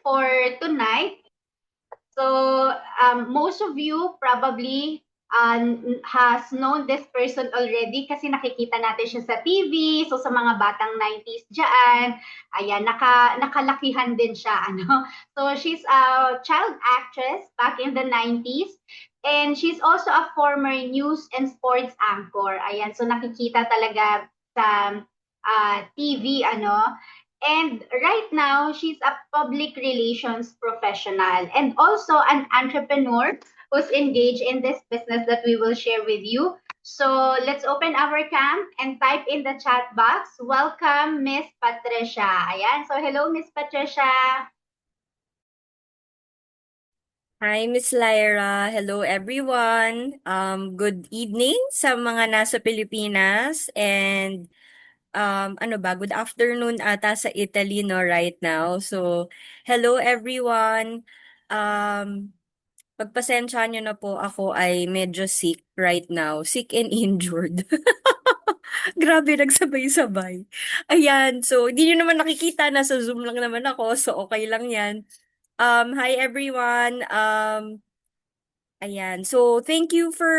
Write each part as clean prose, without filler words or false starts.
for tonight. So most of you probably has known this person already kasi nakikita natin siya sa TV. So sa mga batang 90s dyan, ayan, nakalakihan din siya. Ano? So she's a child actress back in the 90s. And she's also a former news and sports anchor. Ayan, so nakikita talaga sa TV, ano. And right now, she's a public relations professional and also an entrepreneur who's engaged in this business that we will share with you. So let's open our cam and type in the chat box. Welcome, Miss Patricia. Ayan. So hello, Miss Patricia. Hi, Miss Lyra. Hello, everyone. Good evening sa mga nasa Pilipinas and good afternoon ata sa Italy no right now. So, hello everyone. Um, Pagpasensya nyo na po ako ay medyo sick right now. Sick and injured. Grabe, nagsabay-sabay. Ayan, so hindi nyo naman nakikita, nasa Zoom lang naman ako, so okay lang yan. Hi everyone. Ayan. So, thank you for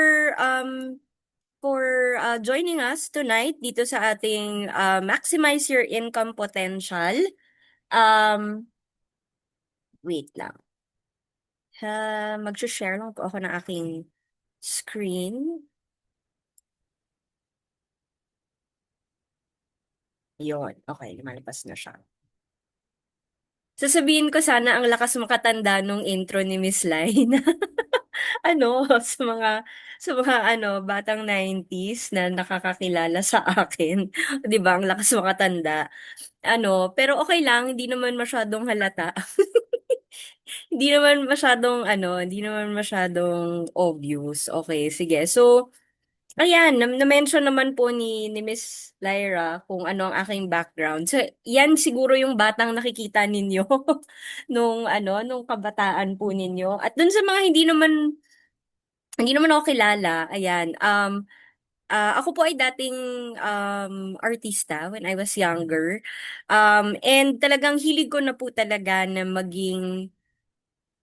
joining us tonight dito sa ating Maximize Your Income Potential. Um, Wait lang. Mag-share lang po ako ng aking screen. Yon. Okay, lumalabas na siya. Sasabihin ko sana ang lakas makatanda nung intro ni Miss Lai na ano, sa mga batang 90s na nakakakilala sa akin. 'Di ba? Ang lakas makatanda. Pero okay lang, hindi naman masyadong halata. Hindi naman masyadong obvious. Okay, sige. So, ayan, na-mention naman po ni Miss Lyra kung ano ang aking background. So, yan siguro yung batang nakikita ninyo nung kabataan po ninyo. At dun sa mga hindi naman ako kilala, ayan, ako po ay dating artista when I was younger. And talagang hilig ko na po talaga na maging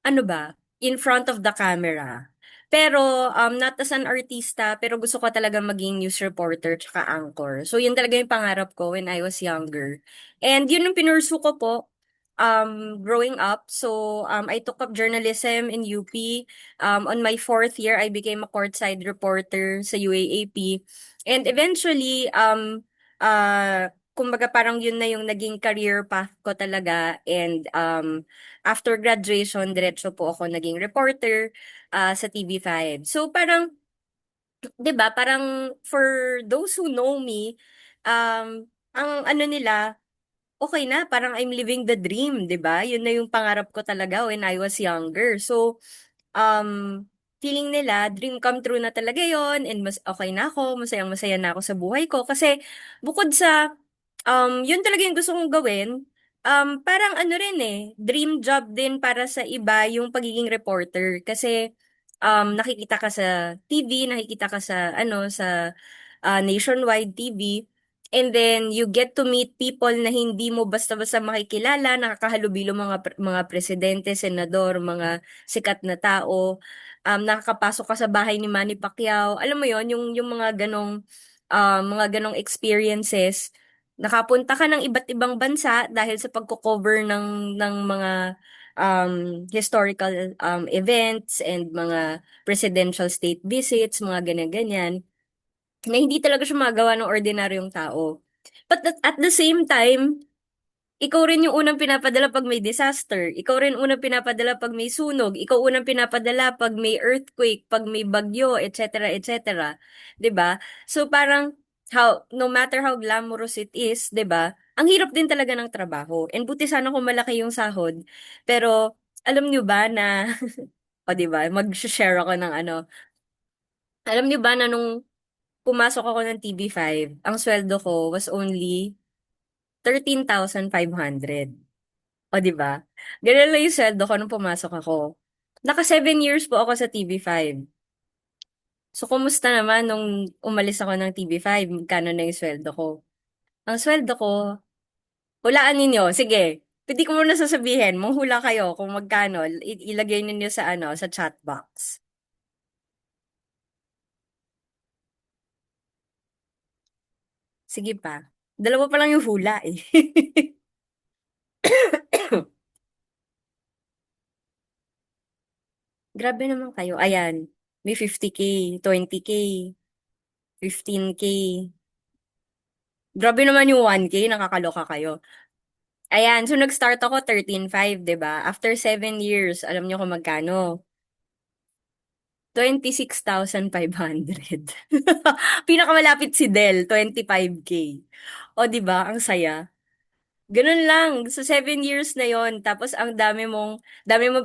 ano ba, in front of the camera. Pero, not as an artista, pero gusto ko talaga maging news reporter tsaka anchor. So, yun talaga yung pangarap ko when I was younger. And yun yung pinursu ko po, growing up. So, I took up journalism in UP. On my fourth year, I became a courtside reporter sa UAAP. And eventually, kumbaga parang yun na yung naging career path ko talaga. And, after graduation, diretso po ako naging reporter sa TV5. So parang, 'di ba, parang for those who know me, ang ano nila, okay na, parang I'm living the dream, 'di ba? Yun na yung pangarap ko talaga when I was younger. So, feeling nila, dream come true na talaga yon and mas okay na ako, masayang-masaya na ako sa buhay ko. Kasi bukod sa yun talaga yung gusto kong gawin. Parang ano rin dream job din para sa iba yung pagiging reporter. Kasi nakikita ka sa TV, nakikita ka sa nationwide TV. And then you get to meet people na hindi mo basta-basta makikilala, nakakahalubilo mga presidente, senador, mga sikat na tao. Nakakapasok ka sa bahay ni Manny Pacquiao. Alam mo yon yung mga ganong experiences. Nakapunta ka ng iba't ibang bansa dahil sa pagko-cover ng mga historical events and mga presidential state visits, mga ganyan-ganyan, na hindi talaga siya magawa ng ordinaryong tao. But at the same time, ikaw rin yung unang pinapadala pag may disaster. Ikaw rin unang pinapadala pag may sunog. Ikaw unang pinapadala pag may earthquake, pag may bagyo, etc., etc. 'Di ba? So parang no matter how glamorous it is, 'di ba? Ang hirap din talaga ng trabaho. And buti sana kung malaki yung sahod. Pero alam niyo ba na o 'di ba? Mag-share ako ng ano. Alam niyo ba na nung pumasok ako ng TV5, ang sweldo ko was only 13,500. O, di ba? Ganun lang yung sweldo ko nung pumasok ako. Naka 7 years po ako sa TV5. So, kumusta naman nung umalis ako ng TV5? Magkano na yung sweldo ko? Ang sweldo ko, hulaan ninyo. Sige. Pwede ko muna sasabihin, manghula kayo kung magkano. Ilagay ninyo sa ano, sa chat box. Sige pa. Dalawa pa lang yung hula eh. Grabe naman kayo. Ayan, may 50K, 20K, 15K. Grabe naman yung 1K, nakakaloka kayo. Ayan, so nag-start ako 13.5, 'di ba? After 7 years, alam niyo kung magkano? 26,500. Pinakamalapit si Del, 25K. O, 'di ba? Ang saya. Ganun lang, sa 7 years na yon. Tapos ang dami mong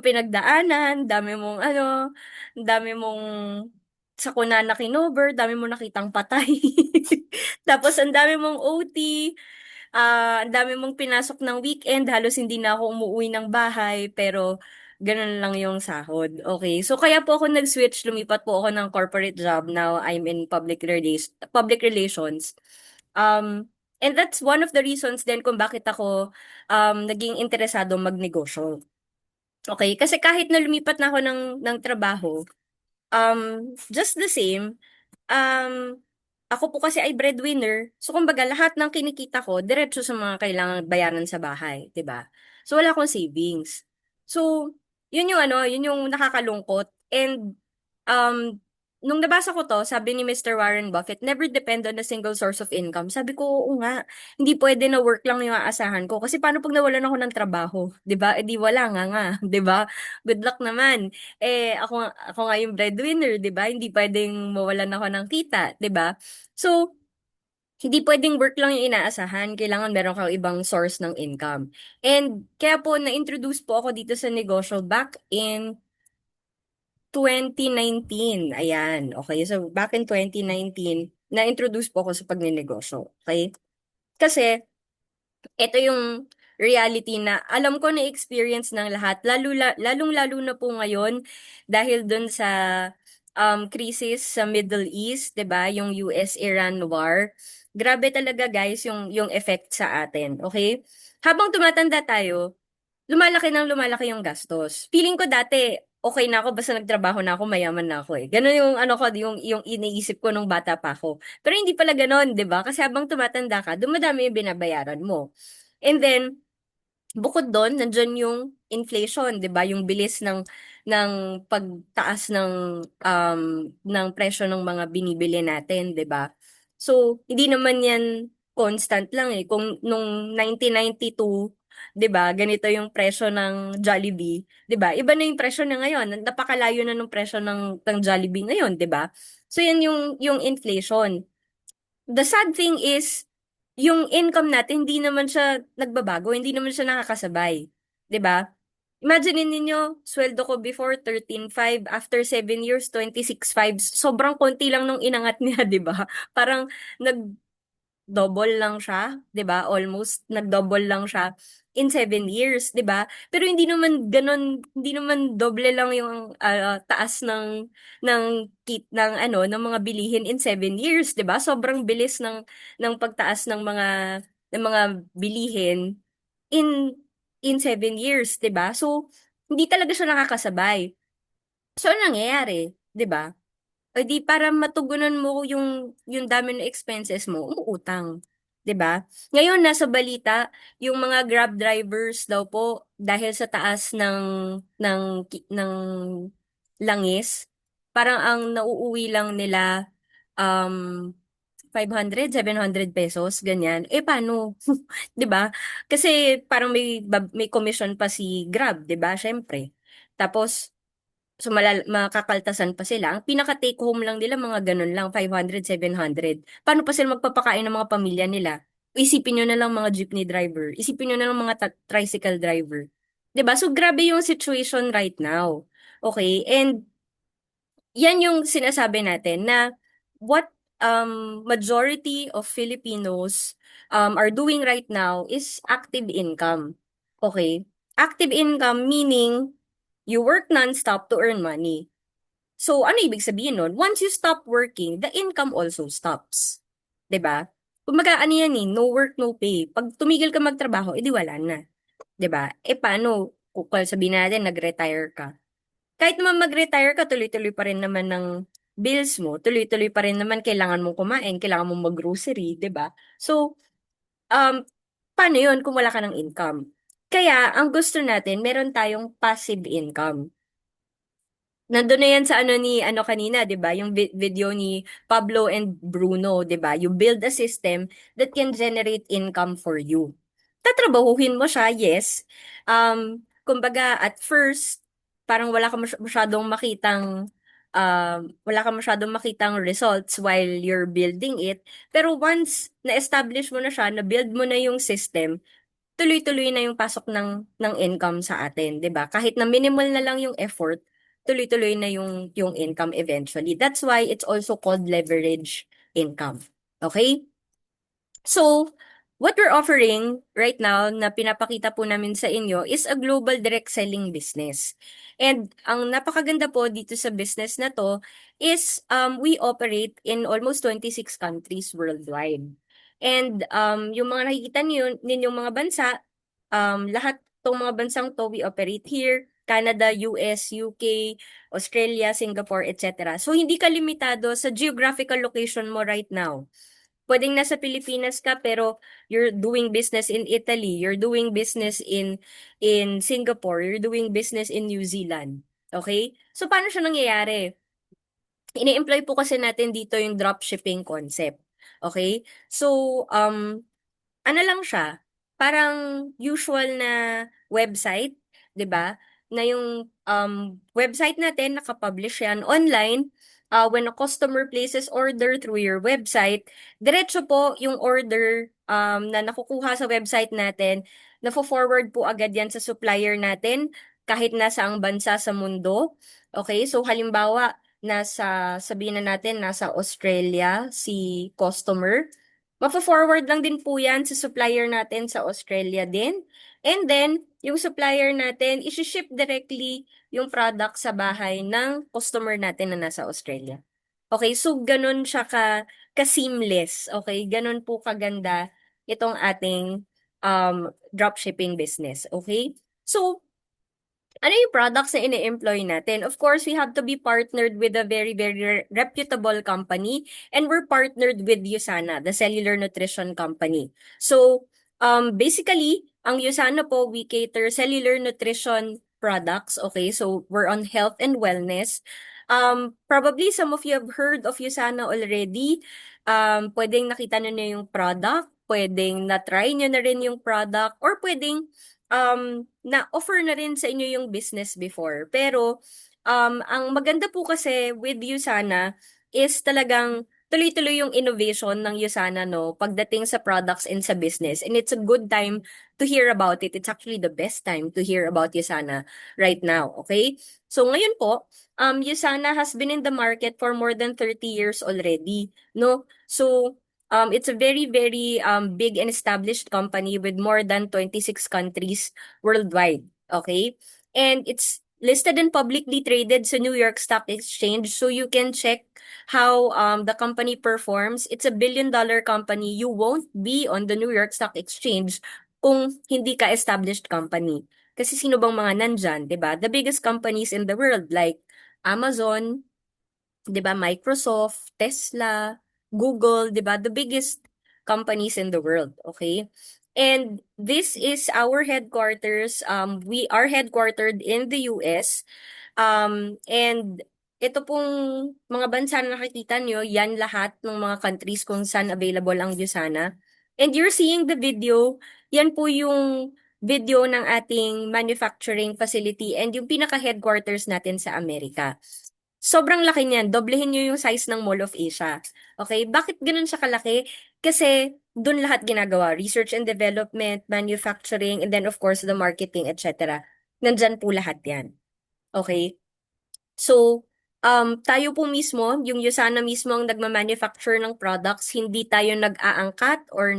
pinagdaanan, dami mong ano, dami mong sakuna na kinover, dami mong nakitang patay. Tapos ang dami mong OT, ang dami mong pinasok ng weekend, halos hindi na ako umuwi ng bahay, pero ganun lang yung sahod. Okay, so kaya po ako nag-switch, lumipat po ako ng corporate job. Now I'm in public relations. And that's one of the reasons din kung bakit ako naging interesado magnegosyo. Okay, kasi kahit na lumipat na ako ng trabaho, just the same, um, ako po kasi ay breadwinner. So, kumbaga, lahat ng kinikita ko, diretso sa mga kailangan bayaran sa bahay, 'di ba? So, wala akong savings. So, yun yung ano, yun yung nakakalungkot. And, um, nung nabasa ko to, sabi ni Mr. Warren Buffett, never depend on a single source of income. Sabi ko, oo nga, hindi pwede na work lang yung aasahan ko. Kasi paano pag nawalan ako ng trabaho? 'Di ba? Eh, di wala nga, 'di ba? Good luck naman. Eh, ako nga yung breadwinner, 'di ba? Hindi pwedeng mawalan ako ng kita, 'di ba? So, hindi pwedeng work lang yung inaasahan. Kailangan meron kang ibang source ng income. And kaya po, na-introduce po ako dito sa negosyo back in 2019. Ayan. Okay. So, back in 2019, na-introduce po ako sa pagnenegosyo. Okay? Kasi, ito yung reality na alam ko na experience ng lahat, lalong-lalo na po ngayon dahil dun sa crisis sa Middle East, 'di ba? Yung US-Iran war. Grabe talaga guys yung effect sa atin, okay? Habang tumatanda tayo, lumalaki yung gastos. Feeling ko dati okay na ako basta nagtrabaho na ako, mayaman na ako eh. Ganun yung ano ko, yung iniisip ko nung bata pa ako. Pero hindi pala ganun, 'di ba? Kasi habang tumatanda ka, dumadami yung binabayaran mo. And then, bukod doon, nandiyan yung inflation, 'di ba? Yung bilis ng pagtaas ng presyo ng mga binibili natin, 'di ba? So, hindi naman 'yan constant lang eh. Kung nung 1992, 'di ba, ganito yung presyo ng Jollibee, 'di ba? Iba na yung presyo na ngayon. Napakalayo na ng presyo ng Jollibee ngayon, 'di ba? So, yan yung inflation. The sad thing is, yung income natin, hindi naman siya nagbabago, hindi naman siya nakakasabay. 'Di ba? Imagine ninyo, sweldo ko before 13.5, after 7 years, 26.5. Sobrang konti lang nung inangat niya, 'di ba? Parang nag-double lang siya, 'di ba? Almost nag-double lang siya in 7 years, 'di ba? Pero hindi naman ganun, hindi naman doble lang yung taas ng ng ano, ng mga bilihin in 7 years, 'di ba? Sobrang bilis ng pagtaas ng mga bilihin in 7 years, 'di ba? So, hindi talaga siya nakakasabay. So, ano nangyayari, 'di ba? O di para matugunan mo yung dami ng expenses mo, umuutang. 'Di ba? Ngayon nasa balita, yung mga Grab drivers daw po dahil sa taas ng langis, parang ang nauuwi lang nila um 500, 700 pesos, ganyan. Eh paano? 'Di ba? Kasi parang may commission pa si Grab, 'di ba? Syempre. Tapos so makakaltasan pa sila. Ang pinaka take home lang nila mga ganun lang, 500, 700. Paano pa sila magpapakain ng mga pamilya nila? Isipin nyo na lang mga jeepney driver. Isipin nyo na lang mga tricycle driver. 'Di ba? So grabe yung situation right now. Okay? And yan yung sinasabi natin na what majority of Filipinos are doing right now is active income. Okay? Active income meaning you work non-stop to earn money. So, ano ibig sabihin nun? Once you stop working, the income also stops. 'Di ba? Kumbaga, ano yan eh, no work, no pay. Pag tumigil ka magtrabaho, edi wala na. 'di ba? Paano kung sabihin natin nag-retire ka? Kahit naman mag-retire ka, tuloy-tuloy pa rin naman ng bills mo, tuloy-tuloy pa rin naman kailangan mong kumain, kailangan mong mag-grocery, 'di ba? So, um, paano 'yun kung wala ka ng income? Kaya ang gusto natin, meron tayong passive income. Nandun na yan sa ano ni ano kanina, 'di ba? Yung video ni Pablo and Bruno, 'di ba? You build a system that can generate income for you. Tatrabahuhin mo siya, yes. Kumbaga at first, parang wala ka masyadong makitang wala ka masyadong makitang results while you're building it. Pero once na-establish mo na siya, na-build mo na yung system, tuloy-tuloy na yung pasok ng income sa atin, 'di ba? Kahit na minimal na lang yung effort, tuloy-tuloy na yung income eventually. That's why it's also called leverage income. Okay? So, what we're offering right now na pinapakita po namin sa inyo is a global direct selling business. And ang napakaganda po dito sa business na to is we operate in almost 26 countries worldwide. And yung mga nakikita ninyong mga bansa, lahat tong mga bansang to we operate here, Canada, US, UK, Australia, Singapore, etc. So hindi ka limitado sa geographical location mo right now. Pwedeng nasa Pilipinas ka pero you're doing business in Italy, you're doing business in Singapore, you're doing business in New Zealand. Okay? So paano siya nangyayari? Ini-employ po kasi natin dito yung dropshipping concept. Okay? So ano lang siya, parang usual na website, 'di ba? Na yung website natin nakapublish yan online. When a customer places order through your website, diretso po yung order na nakukuha sa website natin, nafo-forward po agad yan sa supplier natin kahit nasa ang bansa sa mundo. Okay? So halimbawa, sabihin na natin, nasa Australia si customer, Mafo-forward lang din po yan sa supplier natin sa Australia din. And then, yung supplier natin, isi-ship directly yung product sa bahay ng customer natin na nasa Australia. Okay, so ganun siya ka-seamless. Okay, ganun po kaganda itong ating dropshipping business. Okay? So, ano yung products na ini-employ natin? Of course, we have to be partnered with a very, very reputable company, and we're partnered with USANA, the cellular nutrition company. So, basically, ang USANA po, we cater cellular nutrition products, okay? So, we're on health and wellness. Probably some of you have heard of USANA already. Pwedeng nakita nyo na yung product, pwedeng na-try nyo na rin yung product, or pwedeng na-offer na rin sa inyo yung business before. Pero, ang maganda po kasi with Usana is talagang tuloy-tuloy yung innovation ng Usana, no, pagdating sa products and sa business. And it's a good time to hear about it. It's actually the best time to hear about Usana right now, okay? So, ngayon po, Usana has been in the market for more than 30 years already, no? So, it's a very, very big and established company with more than 26 countries worldwide. Okay? And it's listed and publicly traded sa New York Stock Exchange, so you can check how the company performs. It's a billion-dollar company. You won't be on the New York Stock Exchange kung hindi ka established company. Kasi sino bang mga nandyan, 'di ba? The biggest companies in the world like Amazon, 'di ba, Microsoft, Tesla, Google, 'di ba, the biggest companies in the world, okay? And this is our headquarters. We are headquartered in the US. And ito pong mga bansa na nakikita nyo, yan lahat ng mga countries kung saan available ang Usana. And you're seeing the video, yan po yung video ng ating manufacturing facility and yung pinaka-headquarters natin sa Amerika. Sobrang laki niyan. Doblehin niyo yung size ng Mall of Asia. Okay? Bakit ganun siya kalaki? Kasi doon lahat ginagawa. Research and development, manufacturing, and then of course the marketing, etc. Nandyan po lahat yan. Okay? So, tayo po mismo, yung Usana mismo ang nagma-manufacture ng products, hindi tayo nag-aangkat or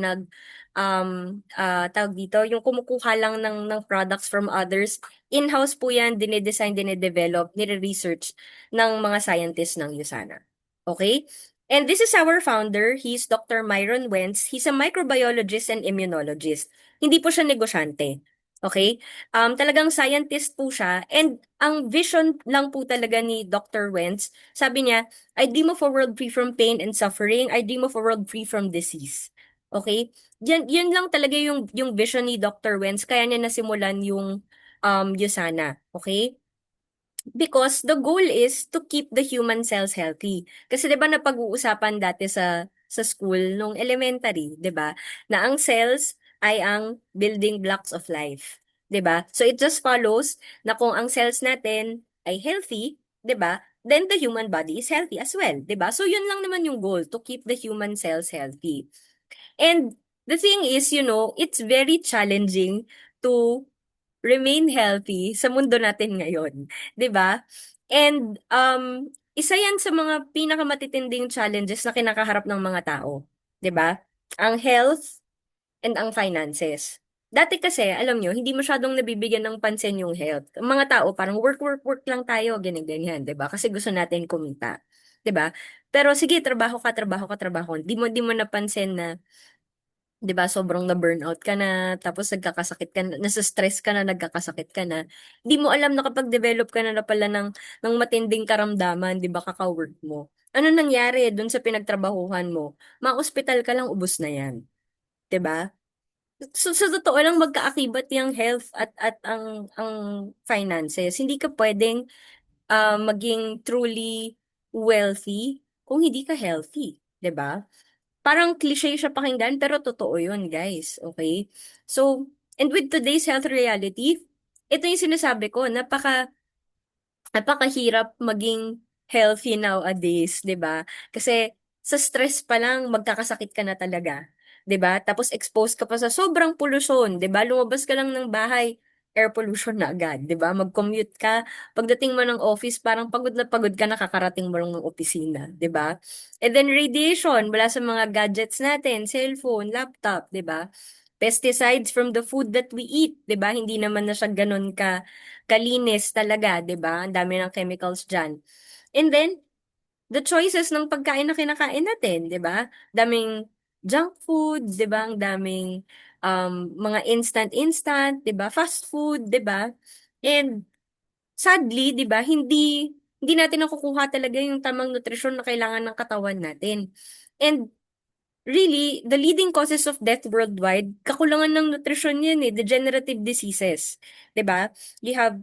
tawag dito, yung kumukuha lang ng products from others. In-house po yan, dinedesign, dinedevelop, nire-research ng mga scientists ng Usana. Okay? And this is our founder. He's Dr. Myron Wentz. He's a microbiologist and immunologist. Hindi po siya negosyante. Okay? Talagang scientist po siya and ang vision lang po talaga ni Dr. Wentz, sabi niya, I dream of a world free from pain and suffering. I dream of a world free from disease. Okay? Yun lang talaga yung vision ni Dr. Wentz, kaya niya nasimulan yung USANA. Okay? Because the goal is to keep the human cells healthy. Kasi 'di ba napag-uusapan dati sa school nung elementary, 'di ba, na ang cells ay ang building blocks of life, 'di ba? So it just follows na kung ang cells natin ay healthy, 'di ba? Then the human body is healthy as well, 'di ba? So yun lang naman yung goal, to keep the human cells healthy. And the thing is, it's very challenging to remain healthy sa mundo natin ngayon, 'di ba? And isa 'yan sa mga pinakamatitinding challenges na kinakaharap ng mga tao, 'di ba? Ang health and ang finances. Dati kasi, alam nyo, hindi masyadong nabibigyan ng pansin yung health. Ang mga tao, parang work, work, work lang tayo, ganyan, ganyan, 'di ba? Kasi gusto natin kumita, 'di ba? Pero sige, trabaho ka, trabaho ka, trabaho. Di mo napansin na 'di ba, sobrang na-burnout ka na, tapos nagkakasakit ka na, nasa-stress ka na, nagkakasakit ka na. Hindi mo alam na kapag develop ka na pala ng matinding karamdaman, 'di ba, kaka-work mo. Ano nangyari dun sa pinagtrabahuhan mo? Ma-ospital ka lang, ubos na 'yan, 'di ba? So, sa totoo lang magkaakibat yung health at ang finances. Hindi ka pwedeng maging truly wealthy kung hindi ka healthy, 'di ba? Parang cliche siya pakinggan, pero totoo yun, guys. Okay? So, and with today's health reality, ito yung sinasabi ko, napakahirap maging healthy nowadays, 'di ba? Kasi sa stress pa lang magkakasakit ka na talaga, 'di ba? Tapos exposed ka pa sa sobrang polusyon, 'di ba? Lumabas ka lang ng bahay, air pollution na agad, 'di ba? Mag-commute ka, pagdating mo ng office, parang pagod na pagod ka, nakakarating mo lang ng opisina, 'di ba? And then radiation mula sa mga gadgets natin, cellphone, laptop, 'di ba? Pesticides from the food that we eat, 'di ba? Hindi naman na siya ganun kalinis talaga, 'di ba? Ang dami ng chemicals diyan. And then the choices ng pagkain na kinakain natin, 'di ba? Daming junk food, 'di ba? Ang daming mga instant, 'di ba? Fast food, 'di ba? And sadly, 'di ba, hindi natin nakukuha talaga yung tamang nutrisyon na kailangan ng katawan natin. And really, the leading causes of death worldwide, kakulangan ng nutrisyon yan eh, degenerative diseases. 'Di ba? You have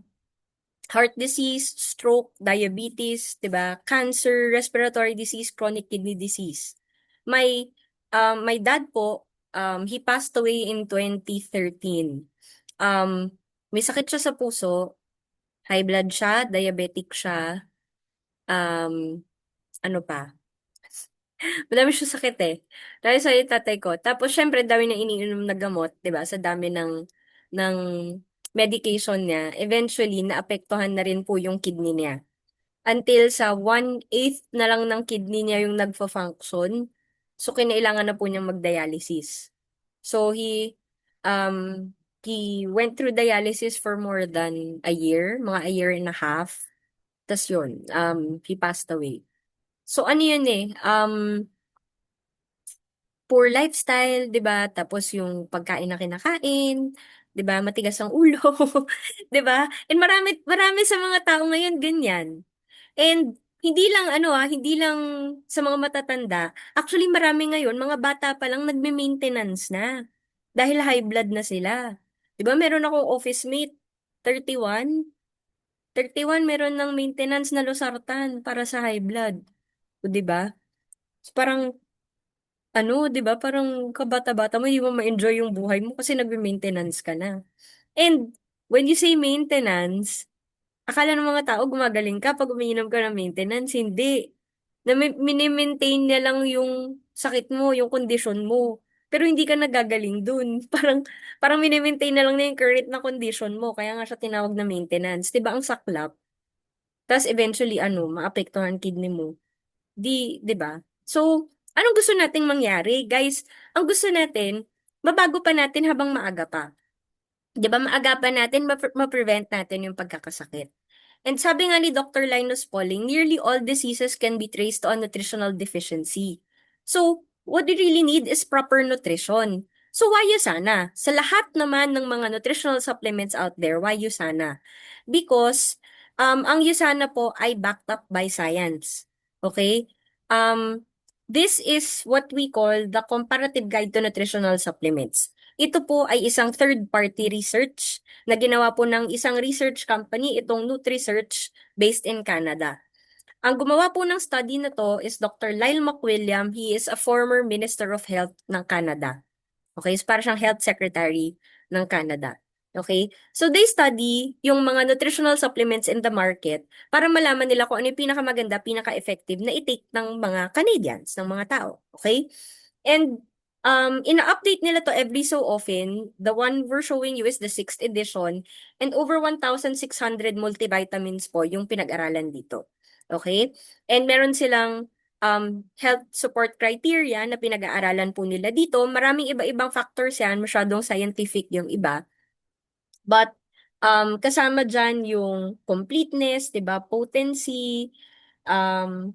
heart disease, stroke, diabetes, 'di ba? Cancer, respiratory disease, chronic kidney disease. My dad po, he passed away in 2013. Um, may sakit siya sa puso, high blood siya, diabetic siya, um, ano pa? Madami siyang sakit eh. Dahil sa tatay ko. Tapos syempre, dami na iniinom na gamot, 'di ba? Sa dami ng medication niya, eventually naapektuhan na rin po yung kidney niya. Until sa 1/8 na lang ng kidney niya yung nagfa-function. So kinailangan na po niyang mag-dialysis. So he went through dialysis for more than a year, mga a year and a half. Tas yun, he passed away. So ano yun eh, poor lifestyle, 'di ba? Tapos yung pagkain na kinakain, 'di ba? Matigas ang ulo, 'di ba? And marami marami sa mga tao ngayon ganyan. And hindi lang sa mga matatanda. Actually, marami ngayon, mga bata pa lang nagme-maintenance na. Dahil high blood na sila. 'Di ba? Meron akong office mate, 31. 31 meron ng maintenance na losartan para sa high blood. O, 'di ba? Parang di ba, parang kabata-bata mo, hindi mo ma-enjoy yung buhay mo kasi nagme-maintenance ka na. And when you say maintenance, akala ng mga tao gumagaling ka pag umiinom ka ng maintenance. Hindi. Mini-maintain niya lang yung sakit mo, yung kondisyon mo. Pero hindi ka nagagaling dun. Parang mini-maintain na lang niya yung current na condition mo. Kaya nga siya tinawag na maintenance. Diba ang saklap? Tapos eventually, maapektuhan kidney mo. Di ba? So, anong gusto nating mangyari? Guys, ang gusto natin, mabago pa natin habang maaga pa. 'Di ba, maagapan natin, ma-prevent natin yung pagkakasakit. And sabi nga ni Dr. Linus Pauling, nearly all diseases can be traced to a nutritional deficiency. So, what we really need is proper nutrition. So why USANA? Sa lahat naman ng mga nutritional supplements out there, why USANA? Because ang USANA po ay backed up by science. Okay? Um, this is what we call the Comparative Guide to Nutritional Supplements. Ito po ay isang third-party research na ginawa po ng isang research company, itong NutriSearch, based in Canada. Ang gumawa po ng study na to is Dr. Lyle McWilliam. He is a former Minister of Health ng Canada. Okay, so para siyang health secretary ng Canada. Okay? So they study yung mga nutritional supplements in the market para malaman nila kung ano yung pinakamaganda, pinaka-effective na i-take ng mga Canadians, ng mga tao. Okay? And ina-update nila to every so often. The one we're showing you is the 6th edition and over 1,600 multivitamins po yung pinag-aralan dito. Okay? And meron silang health support criteria na pinag-aaralan po nila dito. Maraming iba-ibang factors yan, masyadong scientific yung iba. But kasama dyan yung completeness, 'di ba? Potency, um,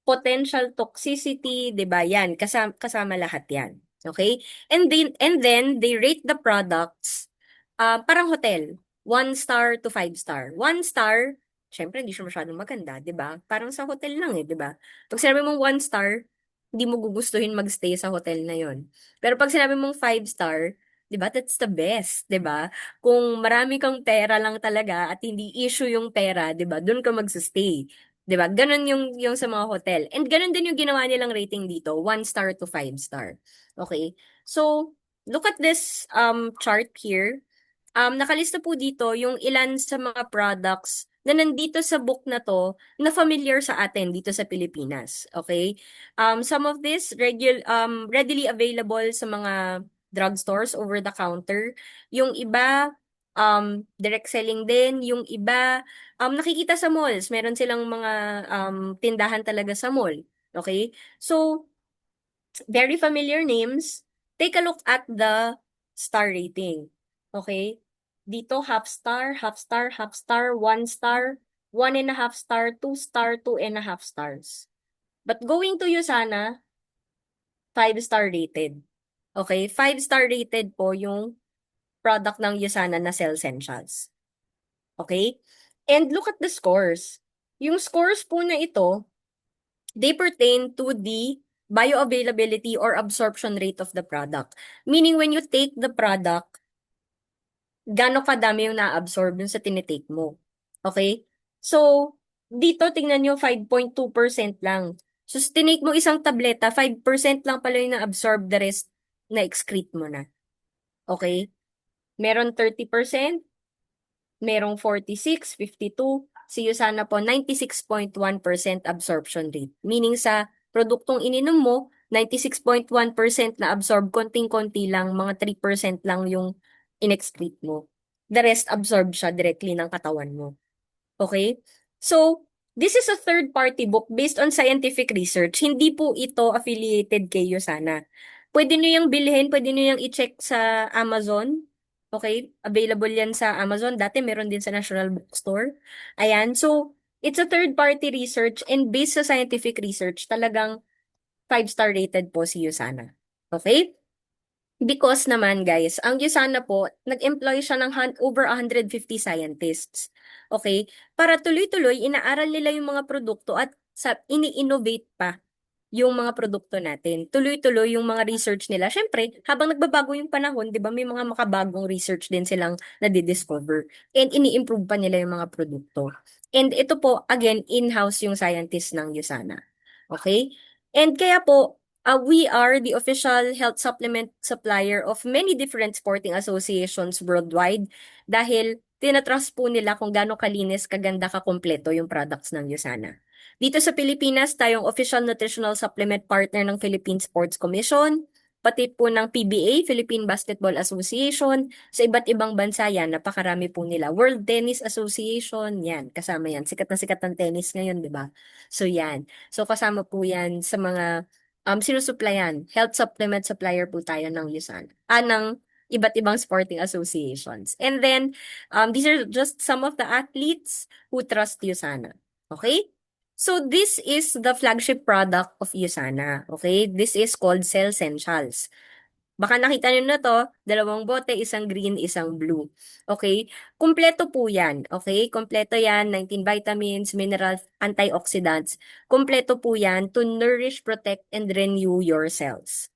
potential toxicity, 'di ba? Yan, kasama lahat 'yan. Okay? And then they rate the products parang hotel, 1 star to 5 star. 1 star, syempre hindi siya masyadong maganda, 'di ba? Parang sa hotel lang 'di ba? Pag sinabi mong 1 star, hindi mo gugustuhin magstay sa hotel na 'yon. Pero pag sinabi mong 5 star, 'di ba? That's the best, 'di ba? Kung marami kang pera lang talaga at hindi issue yung pera, 'di ba? Doon ka magse-stay. 'Di ba? Ganun yung sa mga hotel. And ganun din yung ginawa nilang rating dito, 1 star to 5 star. Okay? So, look at this chart here. Nakalista po dito yung ilan sa mga products na nandito sa book na to na familiar sa atin dito sa Pilipinas. Okay? Some of this readily available sa mga drugstores over the counter. Yung iba, direct selling din. Yung iba, nakikita sa malls. Meron silang mga tindahan talaga sa mall. Okay? So, very familiar names. Take a look at the star rating. Okay? Dito, half star, half star, half star, 1 star, 1.5 star, 2 star, 2.5 stars. But going to Usana, 5 star rated. Okay? 5 star rated po yung product ng Usana na Cell Essentials. Okay? And look at the scores. Yung scores po na ito, they pertain to the bioavailability or absorption rate of the product. Meaning when you take the product, gaano kadami yung na-absorb dun sa tinitake mo. Okay? So, dito tingnan nyo 5.2% lang. So, sa tinake mo isang tableta, 5% lang pala yung na-absorb, the rest na-excrete mo na. Okay? Meron 30%, merong 46, 52, si Usana po 96.1% absorption rate. Meaning sa produktong ininom mo, 96.1% na absorb, konting-konti lang, mga 3% lang yung in-excrete mo. The rest absorb siya directly ng katawan mo. Okay? So, this is a third-party book based on scientific research. Hindi po ito affiliated kay Usana. Pwede nyo yung bilhin, pwede nyo yung i-check sa Amazon. Okay? Available yan sa Amazon. Dati meron din sa National Bookstore. Ayan. So, it's a third-party research and based sa scientific research, talagang 5 star rated po si Usana. Okay? Because naman guys, ang USANA po, nag-employ siya ng over 150 scientists. Okay? Para tuloy-tuloy, inaaral nila yung mga produkto at ini-innovate pa yung mga produkto natin. Tuloy-tuloy yung mga research nila. Siyempre, habang nagbabago yung panahon, di ba, may mga makabagong research din silang nadidiscover. And ini-improve pa nila yung mga produkto. And ito po, again, in-house yung scientists ng USANA. Okay? And kaya po, we are the official health supplement supplier of many different sporting associations worldwide dahil tinatrust po nila kung gaano kalinis, kaganda, kakumpleto yung products ng USANA. Dito sa Pilipinas, tayong official nutritional supplement partner ng Philippine Sports Commission, pati po ng PBA, Philippine Basketball Association, sa iba't ibang bansa yan, napakarami po nila. World Tennis Association, yan, kasama yan. Sikat na sikat ng tennis ngayon, di ba? So yan. So kasama po yan sa mga sinusuplayan. Health supplement supplier po tayo ng USAN. Ng iba't ibang sporting associations. And then, these are just some of the athletes who trust USANA. Okay? So this is the flagship product of USANA. Okay? This is called Cell Essentials. Baka nakita nyo na to, dalawang bote, isang green, isang blue. Okay? Kumpleto po yan. Okay? Kumpleto yan, 19 vitamins, minerals, antioxidants. Kumpleto po yan to nourish, protect, and renew your cells.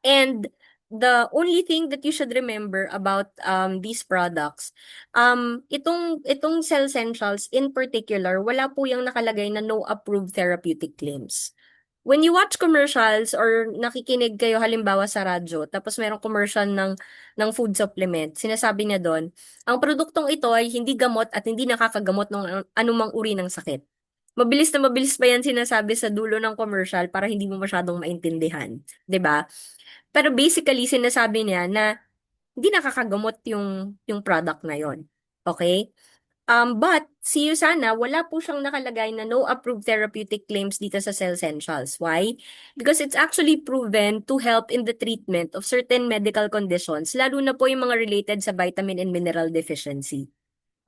And the only thing that you should remember about these products, itong Cell Essentials in particular, wala po yung nakalagay na no approved therapeutic claims. When you watch commercials or nakikinig kayo halimbawa sa radyo, tapos merong commercial ng food supplement, sinasabi niya doon, ang produktong ito ay hindi gamot at hindi nakakagamot ng anumang uri ng sakit. Mabilis na mabilis pa yan sinasabi sa dulo ng commercial para hindi mo masyadong maintindihan, 'di ba? Pero basically sinasabi niya na hindi nakakagamot yung product na yon. Okay? But si Usana, wala po siyang nakalagay na no approved therapeutic claims dito sa Cell Essentials. Why? Because it's actually proven to help in the treatment of certain medical conditions, lalo na po yung mga related sa vitamin and mineral deficiency.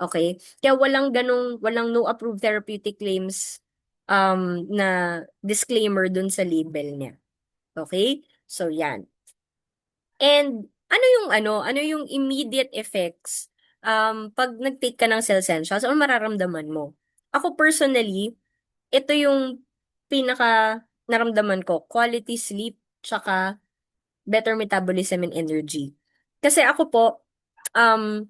Okay? Kaya walang no approved therapeutic claims na disclaimer dun sa label niya. Okay? So, yan. And ano yung immediate effects pag nag-take ka ng Cell Essentials, ano mararamdaman mo? Ako personally, ito yung pinaka naramdaman ko, quality sleep, tsaka better metabolism and energy. Kasi ako po, um,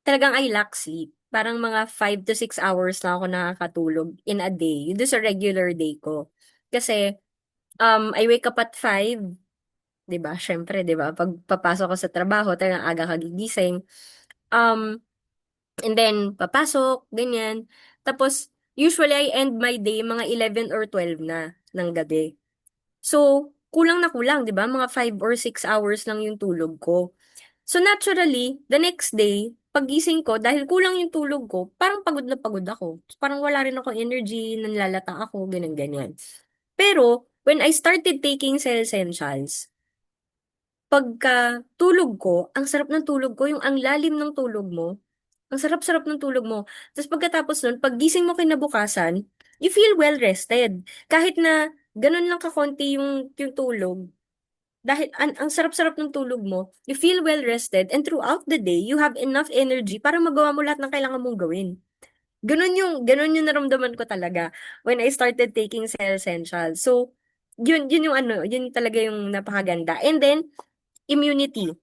talagang I lack sleep. Parang mga 5 to 6 hours na ako nakakatulog in a day. Yun doon sa regular day ko. Kasi, I wake up at 5, 'di ba? Syempre, 'di ba? Pag papasok ko sa trabaho, talagang aga kagigising. Um, and then papasok, ganyan. Tapos usually I end my day mga 11 or 12 na ng gabi. So, kulang na kulang, 'di ba? Mga 5 or 6 hours lang yung tulog ko. So naturally, the next day, pagising ko, dahil kulang yung tulog ko, parang pagod na pagod ako. Parang wala rin ako energy, nanlalata ako, ganyan-ganyan. Pero, when I started taking Cell Essentials, pagka tulog ko, ang sarap ng tulog ko, yung ang lalim ng tulog mo, ang sarap-sarap ng tulog mo. Tapos pagkatapos nun, pag gising mo kinabukasan, you feel well rested. Kahit na ganun lang kakonti yung tulog, dahil ang sarap-sarap ng tulog mo, you feel well rested, and throughout the day, you have enough energy para magawa mo lahat ng kailangan mong gawin. Ganun yung naramdaman ko talaga when I started taking Cell Essentials. So, yun talaga yung napakaganda. And then, immunity.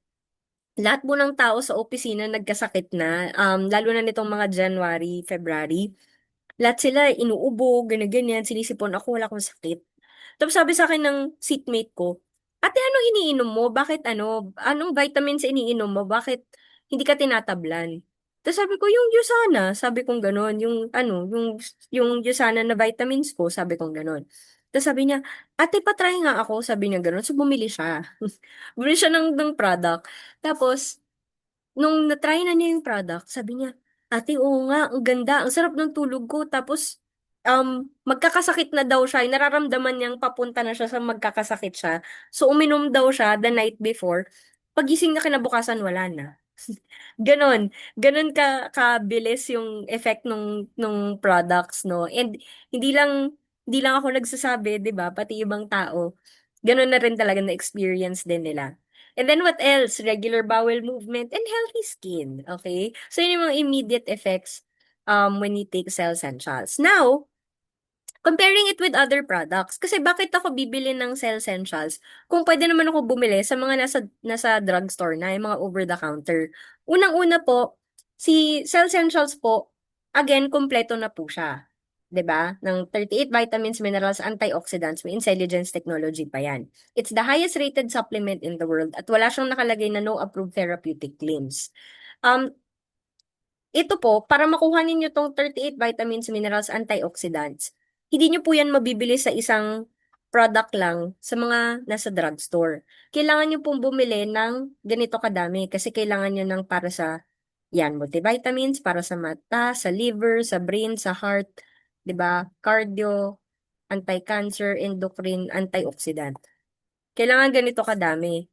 Lahat po ng tao sa opisina nagkasakit na, lalo na nitong mga January, February. Lahat sila inuubo, ganyan-ganyan, sinisipon ako, wala akong sakit. Tapos sabi sa akin ng seatmate ko, ate, anong iniinom mo? Bakit anong vitamins iniinom mo? Bakit hindi ka tinatablan? Tapos sabi ko, yung Yusana, sabi kong ganon, yung Yusana na vitamins ko, sabi kong ganon. Tapos sabi niya, ate, patry nga ako, sabi niya ganon. So bumili siya. Bumili siya ng product. Tapos, nung na-try na niya yung product, sabi niya, ate, oo nga, ang ganda, ang sarap ng tulog ko. Tapos, magkakasakit na daw siya. Nararamdaman niyang papunta na siya sa magkakasakit siya. So, uminom daw siya the night before. Pagising na kinabukasan, wala na. Ganon. Ganon kabilis yung effect nung products, no? And hindi lang ako nagsasabi, 'di ba? Pati ibang tao. Ganon na rin talaga na experience din nila. And then what else? Regular bowel movement and healthy skin. Okay? So yun yung mga immediate effects when you take Cell Essentials. Now, comparing it with other products. Kasi bakit ako bibili ng Cell Essentials kung pwede naman ako bumili sa mga nasa drugstore na, yung mga over the counter. Unang-una po, si Cell Essentials po, again, kompleto na po siya. 'Di ba? Ng 38 vitamins, minerals, antioxidants, may intelligence technology pa yan. It's the highest rated supplement in the world at wala siyang nakalagay na no approved therapeutic claims. Um, ito po, para makuha ninyo tong 38 vitamins, minerals, antioxidants, hindi nyo po yan mabibili sa isang product lang sa mga nasa drugstore. Kailangan nyo pong bumili ng ganito kadami kasi kailangan nyo ng para sa yan, multivitamins, para sa mata, sa liver, sa brain, sa heart, 'di ba? Cardio, anti-cancer, endocrine, antioxidant. Kailangan ganito kadami.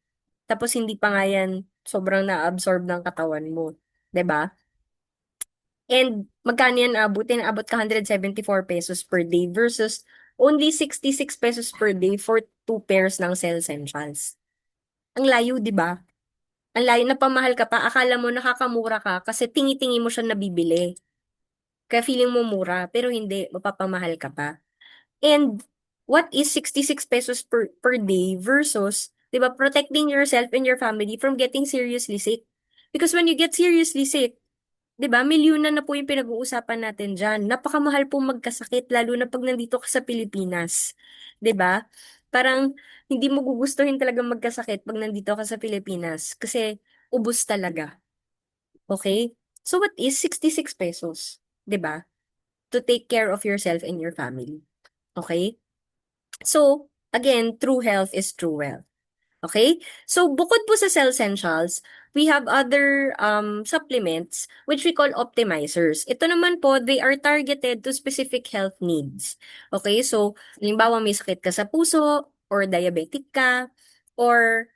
Tapos hindi pa nga yan sobrang na-absorb ng katawan mo, 'di ba? And magkano yan aabutin? Abot ka 174 pesos per day versus only 66 pesos per day for 2 pairs ng Cell Essentials. Ang layo, di ba? Ang layo, napamahal ka pa. Akala mo nakakamura ka kasi tingi-tingi mo siya nabibili. Kaya feeling mo mura, pero hindi, mapapamahal ka pa. And what is 66 pesos per day versus, 'di ba, protecting yourself and your family from getting seriously sick. Because when you get seriously sick, 'di ba, milyunan na po yung pinag-uusapan natin diyan. Napakamahal po magkasakit lalo na pag nandito ka sa Pilipinas. 'Di ba? Parang hindi mo gugustuhin talaga magkasakit pag nandito ka sa Pilipinas kasi ubos talaga. Okay? So what is 66 pesos? 'Di ba? To take care of yourself and your family. Okay? So, again, true health is true wealth. Okay? So, bukod po sa cell essentials, we have other supplements which we call optimizers. Ito naman po, they are targeted to specific health needs. Okay? So, halimbawa may sakit ka sa puso or diabetic ka or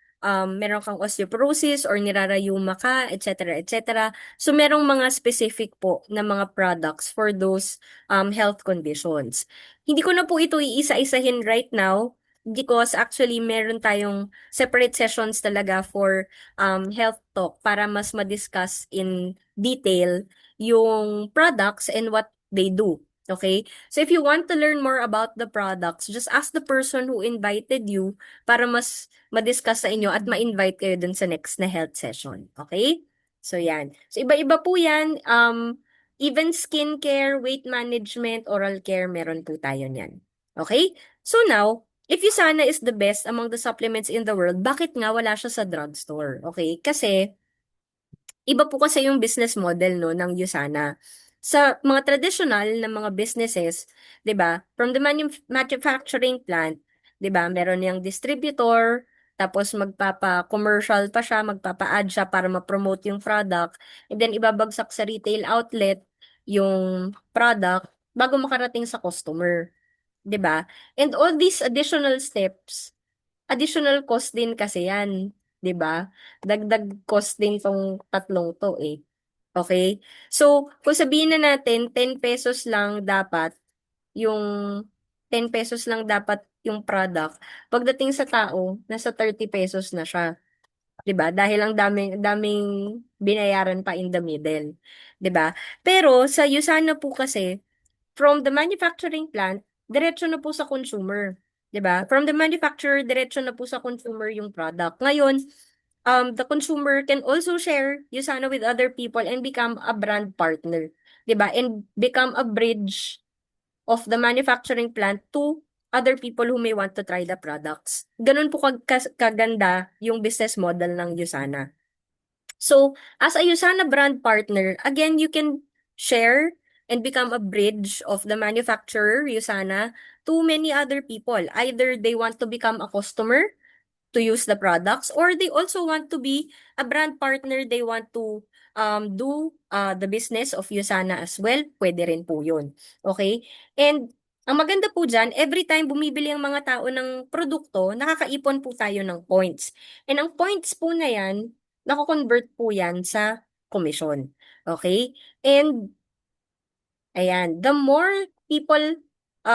meron kang osteoporosis or nirarayuma ka, etc., etc. So, merong mga specific po na mga products for those health conditions. Hindi ko na po ito iisa-isahin right now because actually meron tayong separate sessions talaga for health talk para mas ma-discuss in detail yung products and what they do. Okay? So if you want to learn more about the products, just ask the person who invited you para mas ma-discuss sa inyo at ma-invite kayo dun sa next na health session. Okay? So yan. So iba-iba po yan. Even skincare, weight management, oral care, meron po tayo niyan. Okay? So now, if Usana is the best among the supplements in the world, bakit nga wala siya sa drugstore? Okay? Kasi, iba po kasi yung business model no ng Usana. Sa mga traditional na mga businesses, 'di ba? From the manufacturing plant, 'di ba? Meron yang distributor, tapos magpapa-commercial pa siya, magpapa-add siya para ma-promote yung product, and then ibabagsak sa retail outlet yung product bago makarating sa customer, 'di ba? And all these additional steps, additional cost din kasi yan, 'di ba? Dagdag cost din tong tatlong to eh. Okay? So, kung sabihin na natin 10 pesos lang dapat yung 10 pesos lang dapat yung product, pagdating sa tao, nasa 30 pesos na siya. 'Di ba? Dahil ang daming binayaran pa in the middle, 'di ba? Pero sa Usana po kasi from the manufacturing plant, diretso na po sa consumer. 'Di ba? From the manufacturer, diretso na po sa consumer yung product. Ngayon, the consumer can also share Usana with other people and become a brand partner. 'Di ba? And become a bridge of the manufacturing plant to other people who may want to try the products. Ganun po kaganda yung business model ng Usana. So, as a Usana brand partner, again, you can share and become a bridge of the manufacturer, Usana, to many other people. Either they want to become a customer to use the products, or they also want to be a brand partner. They want to do the business of Usana as well. Pwede rin po yun. Okay? And ang maganda po dyan, every time bumibili ang mga tao ng produkto, nakakaipon po tayo ng points. And ang points po na yan, nako-convert po yan sa commission. Okay? And ayan, the more people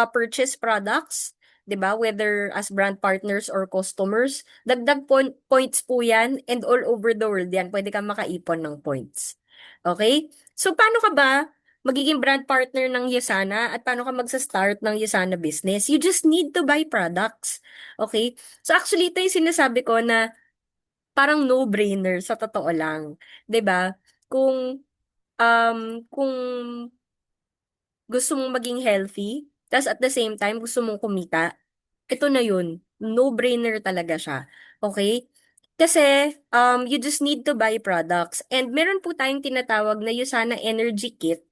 purchase products, 'di ba, whether as brand partners or customers, dagdag points po 'yan and all over the world 'yan, pwede kang makaipon ng points. Okay? So paano ka ba magiging brand partner ng Yesana at paano ka magsa-start ng Yesana business? You just need to buy products. Okay? So actually ito yung sinasabi ko na parang no-brainer sa totoo lang, 'di ba? Kung gusto mong maging healthy, tas at the same time gusto mong kumita, ito na yun. No-brainer talaga siya. Okay? Kasi, you just need to buy products. And meron po tayong tinatawag na Usana Energy Kit.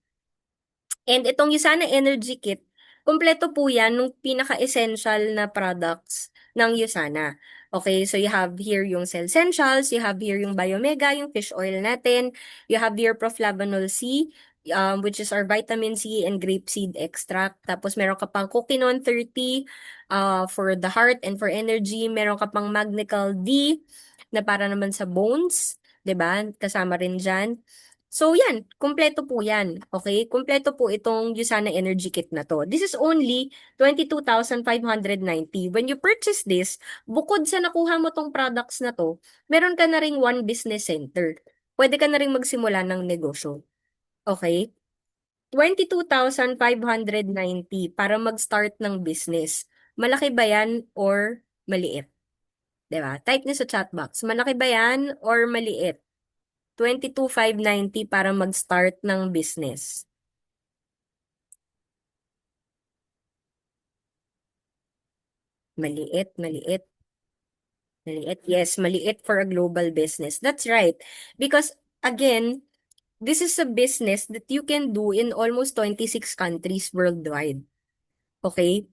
And itong Usana Energy Kit, kumpleto po yan nung pinaka-essential na products ng Usana. Okay, so you have here yung Cell Essentials, you have here yung Biomega, yung fish oil natin, you have here Proflavanol C, which is our vitamin C and grapeseed extract. Tapos meron ka pang Coquinon 30 for the heart and for energy. Meron ka pang Magnecal D na para naman sa bones, 'di ba? Kasama rin dyan. So yan, kumpleto po yan. Okay? Kumpleto po itong Usana Energy Kit na to. This is only 22,590. When you purchase this, bukod sa nakuha mo tong products na to, meron ka na ring one business center. Pwede ka na ring magsimula ng negosyo. Okay? 22,590 para mag-start ng business. Malaki ba yan or maliit? 'Di ba? Type niyo sa chat box. Malaki ba yan or maliit? 22,590 para mag-start ng business. Maliit, maliit, maliit. Yes, maliit for a global business. That's right. Because again, this is a business that you can do in almost 26 countries worldwide. Okay?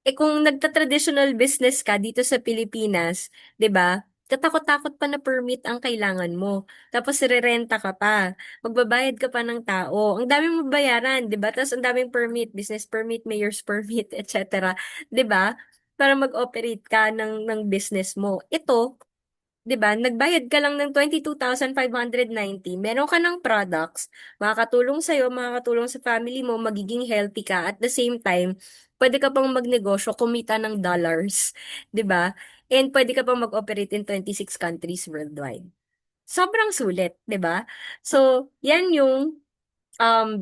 Eh kung nagta-traditional business ka dito sa Pilipinas, 'di ba? Katakot-takot pa na permit ang kailangan mo. Tapos rerenta ka pa. Magbabayad ka pa ng tao. Ang daming mabayaran, 'di ba? Tapos ang daming permit, business permit, mayor's permit, etc. 'Di ba? Para mag-operate ka ng business mo. Ito, 'di ba? Nagbayad ka lang ng 22,590. Meron ka ng products, makakatulong sa makakatulong sa family mo, magiging healthy ka. At the same time, pwede ka pang magnegosyo, kumita ng dollars, 'di ba? And pwede ka pang mag-operate in 26 countries worldwide. Sobrang sulit, 'di ba? So, 'yan yung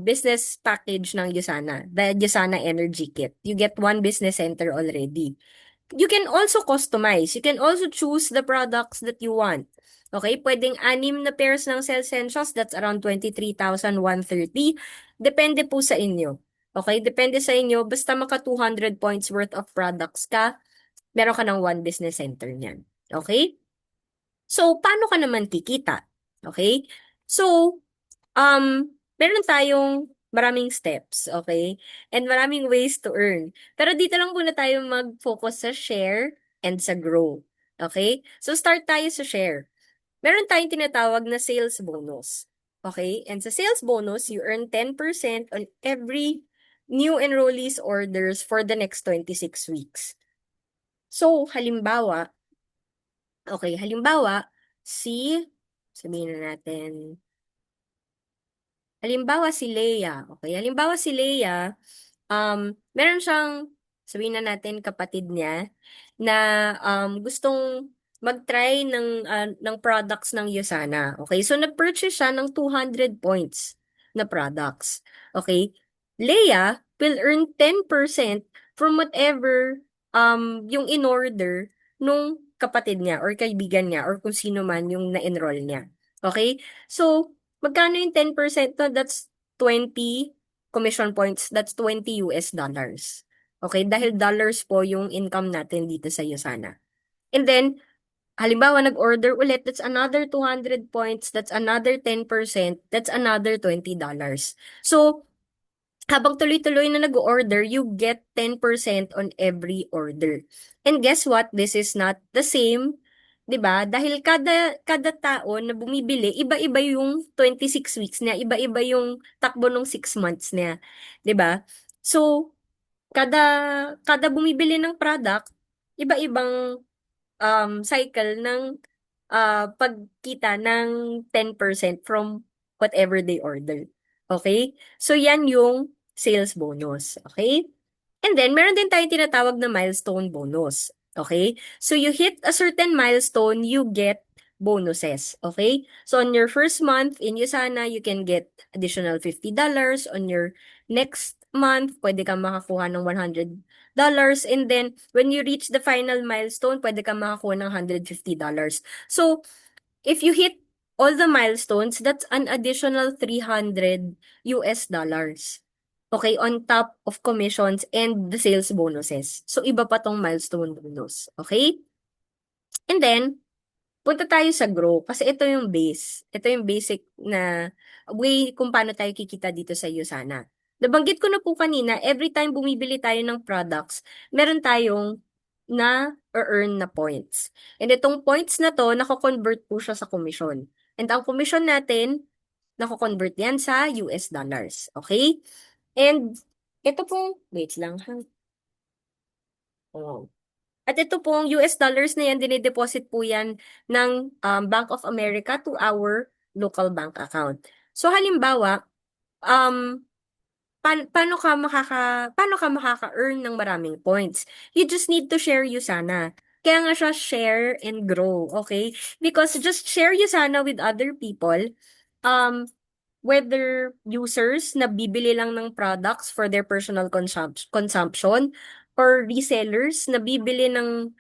business package ng Usana, the Usana Energy Kit. You get one business center already. You can also customize. You can also choose the products that you want. Okay? Pwedeng 6 na pairs ng cell essentials. That's around 23,130. Depende po sa inyo. Okay? Depende sa inyo. Basta maka 200 points worth of products ka, meron ka ng one business center niyan. Okay? So, paano ka naman kikita? Okay? So, meron tayong maraming steps, okay? And maraming ways to earn. Pero dito lang muna tayo mag-focus sa share and sa grow. Okay? So, start tayo sa share. Meron tayong tinatawag na sales bonus. Okay? And sa sales bonus, you earn 10% on every new enrollees orders for the next 26 weeks. So, halimbawa, sabihin na natin, halimbawa si Leia, okay? Halimbawa si Leia, meron siyang, sabihin na natin kapatid niya, na gustong mag-try ng products ng Usana. Okay? So, nag-purchase siya ng 200 points na products. Okay? Leia will earn 10% from whatever yung in-order nung kapatid niya or kaibigan niya or kung sino man yung na-enroll niya. Okay? So, magkano yung 10% no? That's 20 commission points. That's 20 US dollars. Okay? Dahil dollars po yung income natin dito sa Usana. And then, halimbawa, nag-order ulit, that's another 200 points, that's another 10%, that's another $20. So, habang tuloy-tuloy na nag-order, you get 10% on every order. And guess what? This is not the same, 'di ba? Dahil kada tao na bumibili, iba-iba yung 26 weeks niya, iba-iba yung takbo ng 6 months niya, 'di ba? So, kada kada bumibili ng product, iba-ibang cycle ng pagkita ng 10% from whatever they order. Okay? So, yan yung sales bonus. Okay? And then, meron din tayong tinatawag na milestone bonus. Okay? So, you hit a certain milestone, you get bonuses. Okay? So, on your first month in Usana, you can get additional $50. On your next month, pwede kang makakuha ng $100. And then, when you reach the final milestone, pwede kang makakuha ng $150. So, if you hit all the milestones, that's an additional 300 US dollars. Okay, on top of commissions and the sales bonuses. So, iba pa tong milestone bonus. Okay? And then, punta tayo sa grow kasi ito yung base. Ito yung basic na way kung paano tayo kikita dito sa Usana. Nabanggit ko na po kanina, every time bumibili tayo ng products, meron tayong na earn na points. And itong points na to, nako-convert po siya sa commission. And ang commission natin, nako-convert yan sa US dollars. Okay? And ito pong, wait lang ha. Oh. At ito pong US dollars na yan, dinideposit po yan ng Bank of America to our local bank account. So halimbawa, um, paano ka makaka-earn ng maraming points? You just need to share Usana. Kaya nga siya share and grow, okay? Because just share Usana with other people, um, whether users na bibili lang ng products for their personal consumption or resellers na bibili ng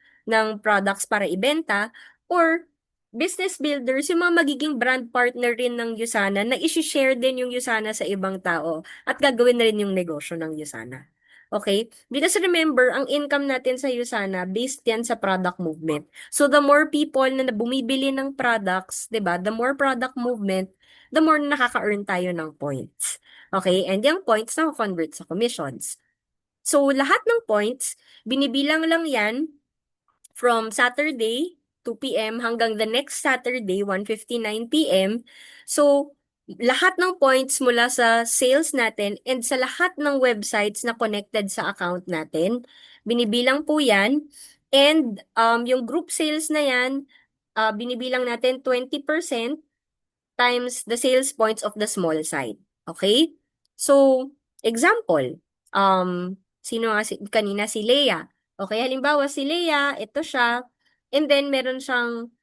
products para ibenta or business builders, yung mga magiging brand partner rin ng Usana na isi-share din yung Usana sa ibang tao at gagawin na rin yung negosyo ng Usana. Okay? Because remember, ang income natin sa Usana, based yan sa product movement. So, the more people na bumibili ng products, 'di ba? The more product movement, the more na nakaka-earn tayo ng points. Okay? And yung points na convert sa commissions. So, lahat ng points, binibilang lang yan from Saturday, 2 p.m. hanggang the next Saturday, 1:59 p.m. So, lahat ng points mula sa sales natin and sa lahat ng websites na connected sa account natin, binibilang po yan. And yung group sales na yan, binibilang natin 20% times the sales points of the small side. Okay? So, example, sino nga kanina si Leia. Okay, halimbawa si Leia, ito siya, and then meron siyang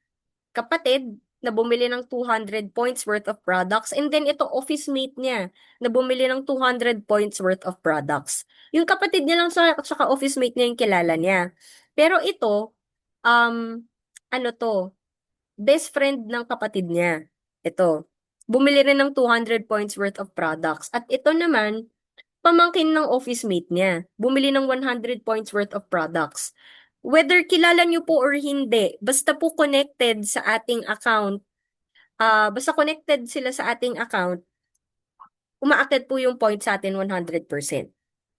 kapatid na bumili ng 200 points worth of products, and then ito office mate niya na bumili ng 200 points worth of products. Yung kapatid niya lang sa saka office mate niya yung kilala niya. Pero ito, ano to, best friend ng kapatid niya. Ito. Bumili rin ng 200 points worth of products. At ito naman, pamangkin ng office mate niya. Bumili ng 100 points worth of products. Whether kilala niyo po or hindi, basta po connected sa ating account, basta connected sila sa ating account, umaakyat po yung point sa atin 100%.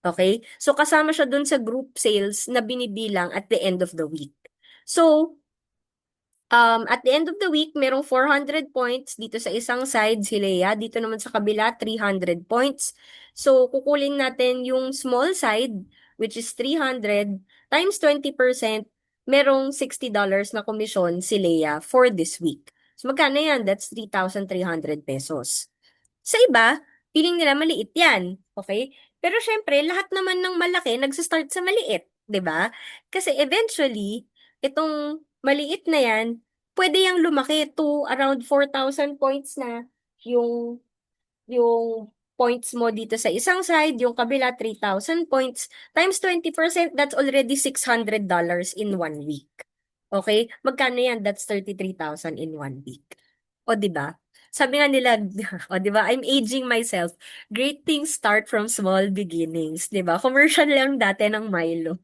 Okay? So, kasama siya dun sa group sales na binibilang at the end of the week. So, at the end of the week, merong 400 points dito sa isang side, si Leia. Dito naman sa kabila, 300 points. So, kukulin natin yung small side, which is 300, times 20%, merong $60 na komisyon si Leia for this week. So, magkano yan? That's 3,300 pesos. Sa iba, feeling nila maliit yan. Okay? Pero syempre, lahat naman ng malaki nagsistart sa maliit. 'Di ba? Kasi eventually, itong maliit na yan, pwede yang lumaki to around 4,000 points na yung yung points mo dito sa isang side, yung kabila 3,000 points, times 20%, that's already $600 in 1 week. Okay? Magkano yan? That's 33,000 in 1 week. O, di ba? Sabi nga nila, o, di ba? I'm aging myself. Great things start from small beginnings. Di ba? Commercial lang dati ng Milo.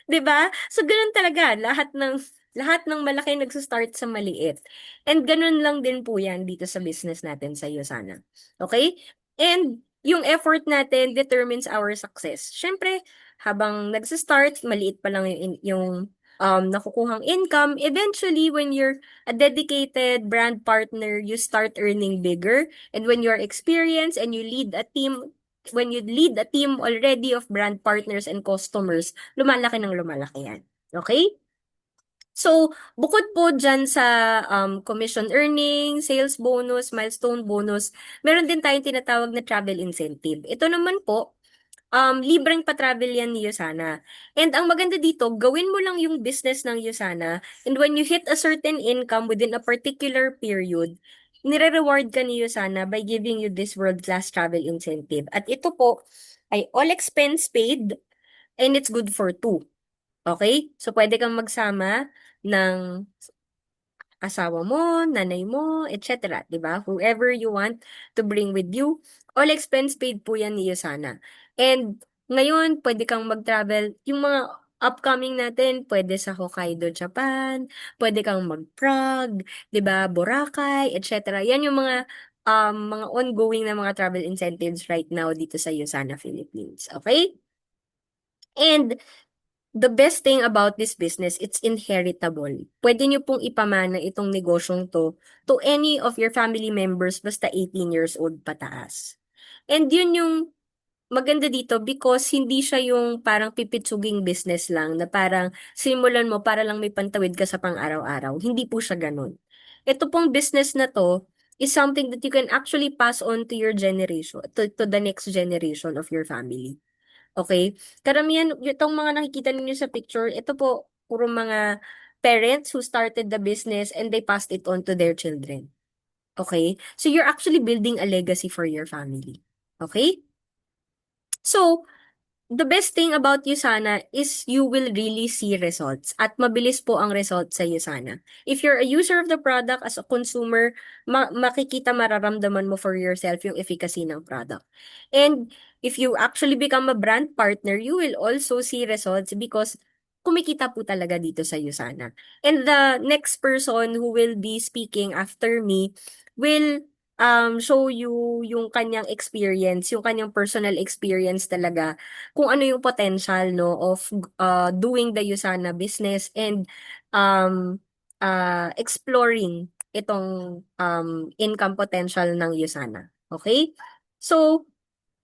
Di ba? So, ganun talaga. Lahat ng malaki nagsa-start sa maliit. And ganun lang din po yan dito sa business natin sa Yosana. Okay? And yung effort natin determines our success. Siyempre, habang nagsa-start, maliit pa lang yung nakukuhang income. Eventually, when you're a dedicated brand partner, you start earning bigger. And when you're experienced and you lead a team, when you lead a team already of brand partners and customers, lumalaki ng lumalaki yan. Okay? So, bukod po dyan sa commission earning, sales bonus, milestone bonus, meron din tayong tinatawag na travel incentive. Ito naman po, libreng pa-travel yan ni Yusana. And ang maganda dito, gawin mo lang yung business ng Yusana, and when you hit a certain income within a particular period, nire-reward ka ni Yusana by giving you this world-class travel incentive. At ito po ay all expense paid and it's good for two. Okay? So, pwede kang magsama ng asawa mo, nanay mo, etc. 'Di ba? Whoever you want to bring with you, all expense paid po yan ni Yosana. And ngayon, pwede kang mag-travel. Yung mga upcoming natin, pwede sa Hokkaido, Japan, pwede kang mag-Prague, 'di ba? Boracay, etc. Yan yung mga ongoing na mga travel incentives right now dito sa Yosana, Philippines. Okay? And the best thing about this business, it's inheritable. Pwede nyo pong ipamana itong negosyong to any of your family members basta 18 years old pataas. And yun yung maganda dito because hindi siya yung parang pipitsuging business lang na parang simulan mo para lang may pantawid ka sa pang-araw-araw. Hindi po siya ganun. Ito pong business na to, is something that you can actually pass on to your generation, to the next generation of your family. Okay? Karamihan, itong mga nakikita ninyo sa picture, ito po, puro mga parents who started the business and they passed it on to their children. Okay? So you're actually building a legacy for your family. Okay? So, the best thing about Usana is you will really see results at mabilis po ang results sa Usana. If you're a user of the product as a consumer, makikita mararamdaman mo for yourself yung efficacy ng product. And if you actually become a brand partner, you will also see results because kumikita po talaga dito sa Usana. And the next person who will be speaking after me will show you yung kanyang experience, yung kanyang personal experience talaga kung ano yung potential no of doing the Usana business and exploring itong income potential ng Usana. Okay? So,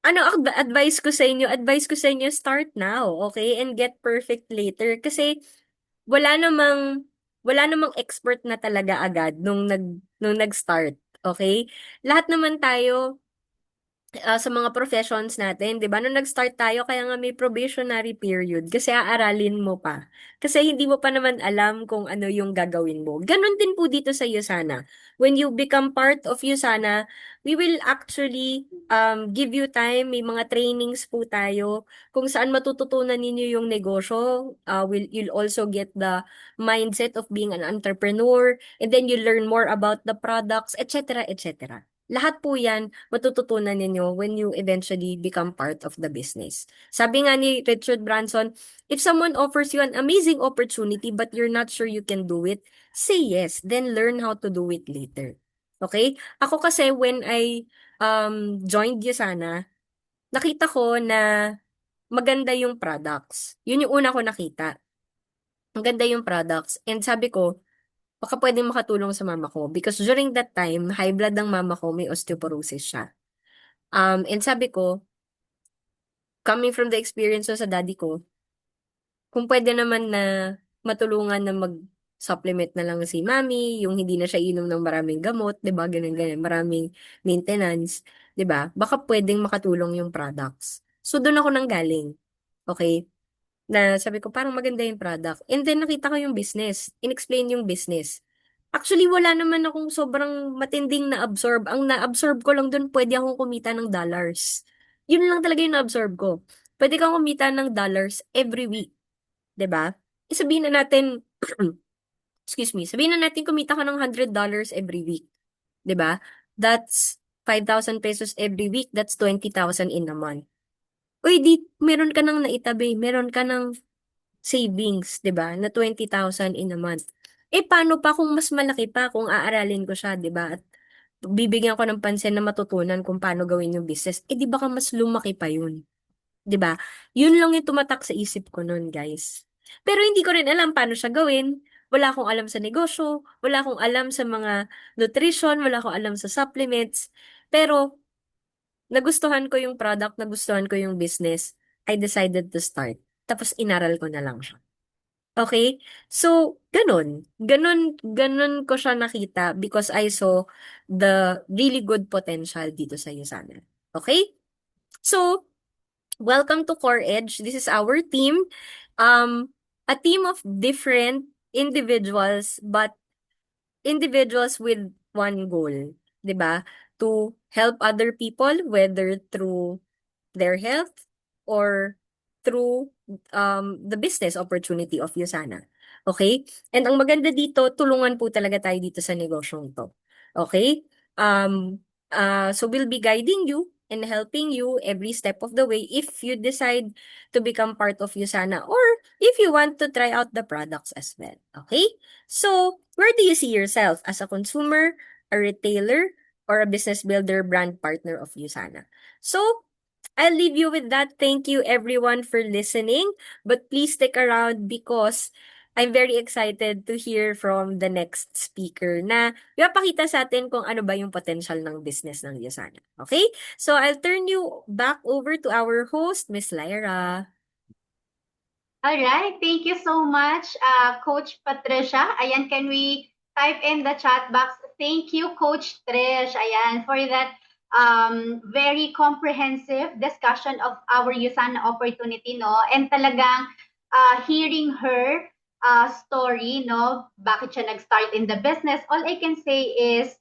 ano advice ko sa inyo? Advice ko sa inyo, start now, okay? And get perfect later. Kasi wala namang wala namang expert na talaga agad nung nag-start, okay? Lahat naman tayo sa mga professions natin, 'di ba? Nung nag-start tayo, kaya nga may probationary period kasi aaralin mo pa. Kasi hindi mo pa naman alam kung ano yung gagawin mo. Ganon din po dito sa Usana. When you become part of Usana, we will actually give you time. May mga trainings po tayo kung saan matututunan ninyo yung negosyo. You'll also get the mindset of being an entrepreneur, and then you learn more about the products, etc., etc. Lahat po yan, matututunan ninyo when you eventually become part of the business. Sabi nga ni Richard Branson, if someone offers you an amazing opportunity but you're not sure you can do it, say yes, then learn how to do it later. Okay? Ako kasi when I joined Yusana, nakita ko na maganda yung products. Yun yung una ko nakita. Maganda yung products. And sabi ko, baka pwedeng makatulong sa mama ko. Because during that time, high blood ng mama ko, may osteoporosis siya. And sabi ko, coming from the experience ko sa daddy ko, kung pwede naman na matulungan na mag-supplement na lang si mami, yung hindi na siya inom ng maraming gamot, 'di ba? Ganun ganun, maraming maintenance, 'di ba? Baka pwedeng makatulong yung products. So doon ako nanggaling. Okay? Na sabi ko parang maganda yung product. And then nakita ko yung business, inexplain yung business. Actually, wala naman akong sobrang matinding na-absorb. Ang na-absorb ko lang dun, pwede akong kumita ng dollars. Yun lang talaga yung na-absorb ko. Pwede kang kumita ng dollars every week. 'Di ba? Sabihin na natin, excuse me, sabihin na natin kumita ka ng $100 every week. 'Di ba? That's 5,000 pesos every week. That's 20,000 in a month. Uy, meron ka nang naitabi. Meron ka ng savings, 'di ba? Na 20,000 in a month. Paano pa kung mas malaki pa kung aaralin ko siya, 'di ba? At bibigyan ko ng pansin na matutunan kung paano gawin yung business. 'Di ba ka mas lumaki pa yun? 'Di ba? Yun lang yung tumatak sa isip ko noon, guys. Pero hindi ko rin alam paano siya gawin. Wala akong alam sa negosyo, wala akong alam sa mga nutrition, wala akong alam sa supplements. Pero nagustuhan ko yung product, nagustuhan ko yung business. I decided to start. Tapos inaral ko na lang siya. Okay? So, ganun. Ganun ko siya nakita because I saw the really good potential dito sa Usana. Okay? So, welcome to Core Edge. This is our team. A team of different individuals, but individuals with one goal. 'Di ba? To help other people, whether through their health or through the business opportunity of Usana. Okay? And ang maganda dito, tulungan po talaga tayo dito sa negosyong to. Okay? So we'll be guiding you and helping you every step of the way if you decide to become part of Usana or if you want to try out the products as well. Okay? So, where do you see yourself as a consumer, a retailer, or a business builder brand partner of Usana? So, I'll leave you with that. Thank you everyone for listening. But please stick around because I'm very excited to hear from the next speaker na ipapakita sa atin kung ano ba yung potential ng business ng Yasana. Okay? So I'll turn you back over to our host, Miss Lyra. All right. Thank you so much, Coach Patricia. Ayan, can we type in the chat box. Thank you, Coach Trish, ayan, for that very comprehensive discussion of our USANA opportunity, no? And talagang hearing her story, no? Bakit siya nag-start in the business? All I can say is,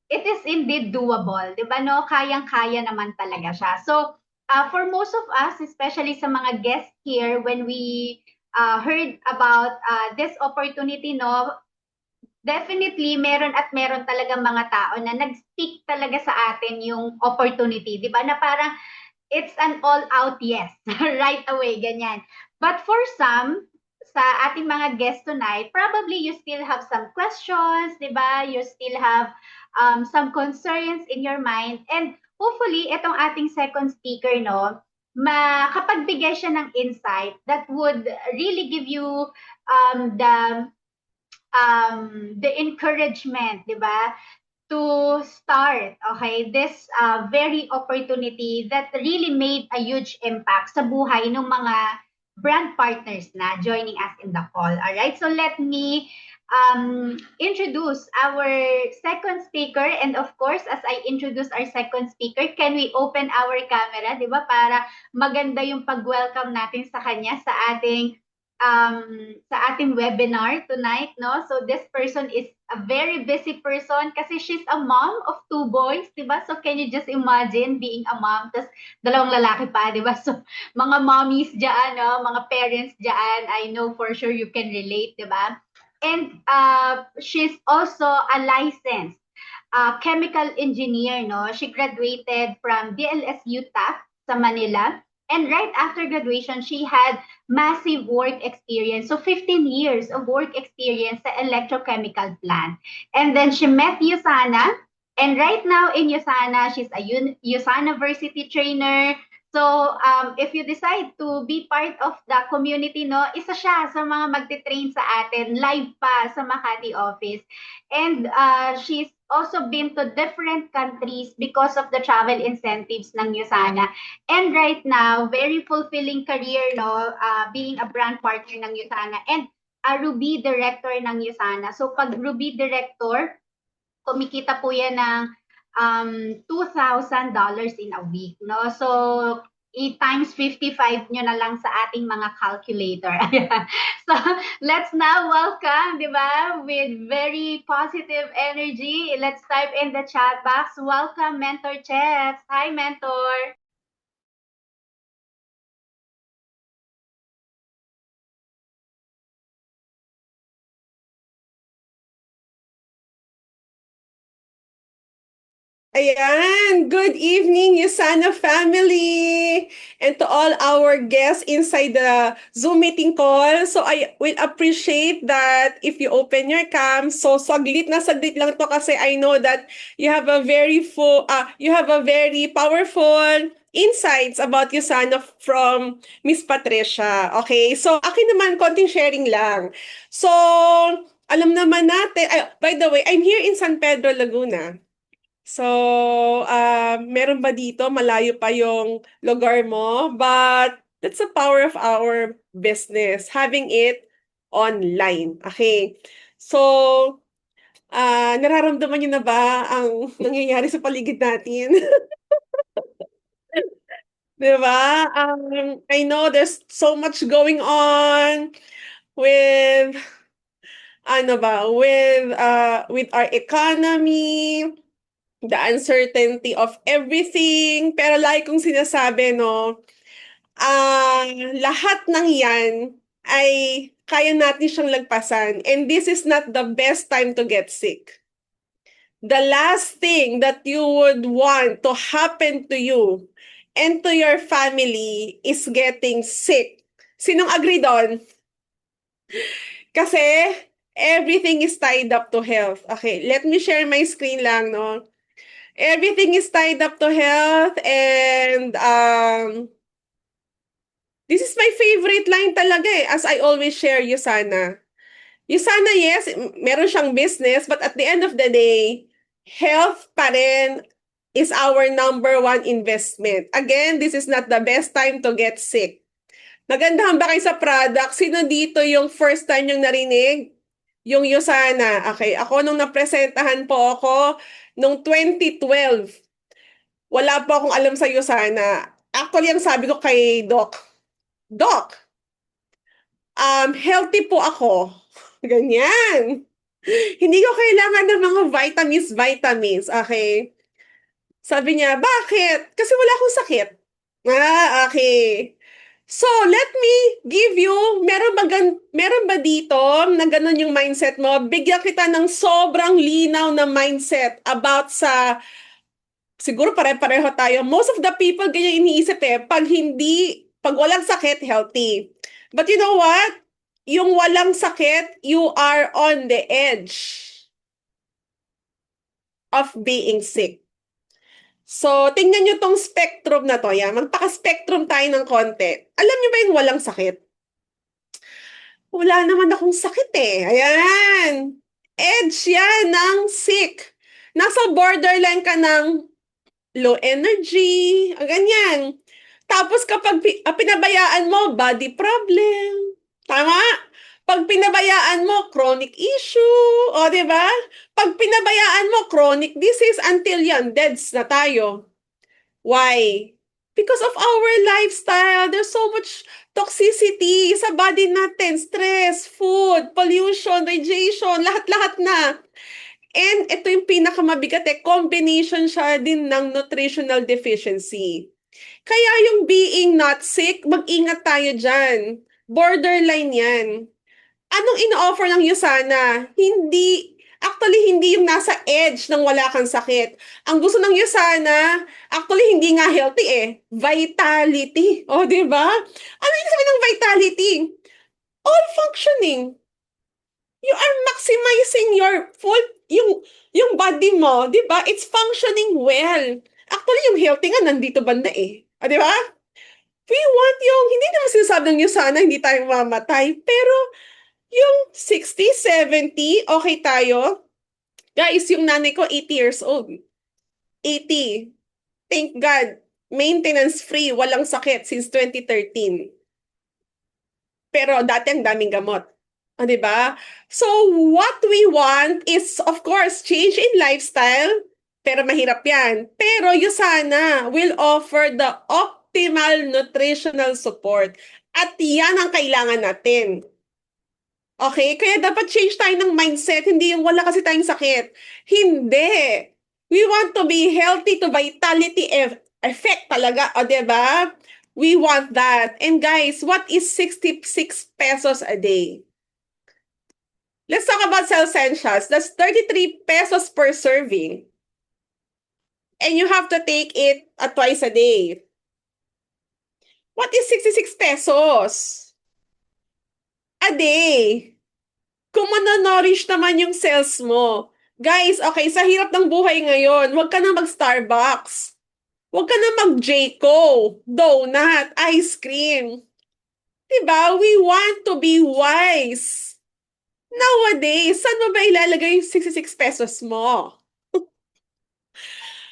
it is indeed doable, di ba, no? Kayang-kaya naman talaga siya. So, for most of us, especially sa mga guests here, when we heard about this opportunity, no, definitely meron at meron talagang mga tao na nag-speak talaga sa atin yung opportunity, di ba? Na parang it's an all-out yes, right away, ganyan. But for some, sa ating mga guests tonight, probably you still have some questions, di ba? You still have some concerns in your mind. And hopefully, itong ating second speaker, no, makapagbigay siya ng insight that would really give you um, the the encouragement, di ba? To start, okay, this very opportunity that really made a huge impact sa buhay ng mga brand partners na joining us in the call. All right, so let me introduce our second speaker. And of course, as I introduce our second speaker, can we open our camera, di ba, para maganda yung pag-welcome natin sa kanya sa ating webinar tonight, no? So this person is a very busy person kasi she's a mom of 2 boys, di ba? So can you just imagine being a mom, tas 2 lalaki pa, di ba? So mga mommies dyan, no? Mga parents dyan, I know for sure you can relate, di ba? And she's also a licensed chemical engineer, no? She graduated from DLSU TAF sa Manila. And right after graduation, she had massive work experience. So 15 years of work experience sa electrochemical plant. And then she met USANA. And right now in USANA, she's a USANA University trainer. So if you decide to be part of the community, no, isa siya sa mga magte-train sa atin live pa sa Makati office. And she's also been to different countries because of the travel incentives ng USANA. And right now, very fulfilling career, no, being a brand partner ng USANA and a Ruby director ng USANA. So pag Ruby director, kumikita po yan ng $2,000 in a week, no? So times 55 nyo na lang sa ating mga calculator. So let's now welcome, di ba, with very positive energy. Let's type in the chat box. Welcome, Mentor Chefs. Hi, Mentor. Ayan, good evening, Yusana family, and to all our guests inside the Zoom meeting call. So I will appreciate that if you open your cam. So saglit na saglit lang to kasi I know that you have a very powerful insights about Yusana from Miss Patricia. Okay, so akin naman konting sharing lang. So alam naman natin, by the way, I'm here in San Pedro, Laguna. So, meron ba dito? Malayo pa yung lugar mo. But that's the power of our business, having it online. Okay. So, nararamdaman niyo na ba ang nangyayari sa paligid natin? Di ba? I know there's so much going on with, ano ba, with our economy, the uncertainty of everything. Pero like kong sinasabi, no, lahat ng yan ay kaya natin siyang lagpasan. And this is not the best time to get sick. The last thing that you would want to happen to you and to your family is getting sick. Sinong agree doon? Kasi everything is tied up to health. Okay, let me share my screen lang, no? Everything is tied up to health, and this is my favorite line talaga eh, as I always share, Yusana. Yusana, yes, meron siyang business, but at the end of the day, health pa rin is our #1 investment. Again, this is not the best time to get sick. Nagandahan ba kayo sa product? Sino dito yung first time yung narinig yung Yusana. Okay, ako nung napresentahan po ako nung 2012, wala po akong alam sa Yusana. Actually, ang sabi ko kay Doc, healthy po ako. Ganyan. Hindi ko kailangan ng mga vitamins. Okay. Sabi niya, bakit? Kasi wala akong sakit. Okay. So, let me give you, meron ba dito na ganun yung mindset mo? Bigyan kita ng sobrang linaw na mindset about sa, siguro pare-pareho tayo. Most of the people ganyan iniisip pag walang sakit, healthy. But you know what? Yung walang sakit, you are on the edge of being sick. So, tingnan nyo tong spectrum na to. Yan. Magpaka-spectrum tayo ng konti. Alam nyo ba yung walang sakit? Wala naman akong sakit eh. Ayan. Edge yan ng sick. Nasa borderline ka ng low energy, ganyan. Tapos kapag pinabayaan mo, body problem. Tama? Pag pinabayaan mo, chronic issue. O, di ba? Pag pinabayaan mo, chronic disease until yan, deads na tayo. Why? Because of our lifestyle. There's so much toxicity sa body natin. Stress, food, pollution, radiation, lahat-lahat na. And ito yung pinakamabigat combination siya din ng nutritional deficiency. Kaya yung being not sick, mag-ingat tayo dyan. Borderline yan. Anong ino-offer ng Yusana? Hindi yung nasa edge ng wala kang sakit. Ang gusto ng Yusana, actually hindi nga healthy eh. Vitality. O, di ba? Ano yung sabi ng vitality? All functioning. You are maximizing your yung body mo, di ba? It's functioning well. Actually, yung healthy nga nandito banda eh. O, di ba? We want hindi naman sinasabi ng Yusana, hindi tayo mamatay. Pero, yung 60, 70, okay tayo. Guys, yung nanay ko, 80 years old. 80. Thank God. Maintenance free, walang sakit since 2013. Pero dati ang daming gamot. O, di ba? So, what we want is, of course, change in lifestyle. Pero mahirap yan. Pero Yusana will offer the optimal nutritional support. At yan ang kailangan natin. Okay? Kaya dapat change tayo ng mindset. Hindi yung wala kasi tayong sakit. Hindi. We want to be healthy to vitality effect talaga. O, diba? We want that. And guys, what is 66 pesos a day? Let's talk about Cellsentials. That's 33 pesos per serving. And you have to take it twice a day. What is 66 pesos? A day. Kung manonorish naman yung cells mo. Guys, okay, sa hirap ng buhay ngayon, huwag ka na mag-Starbucks. Huwag ka na mag-Jayco, donut, ice cream. Diba? We want to be wise. Nowadays, saan mo ba ilalagay yung 66 pesos mo?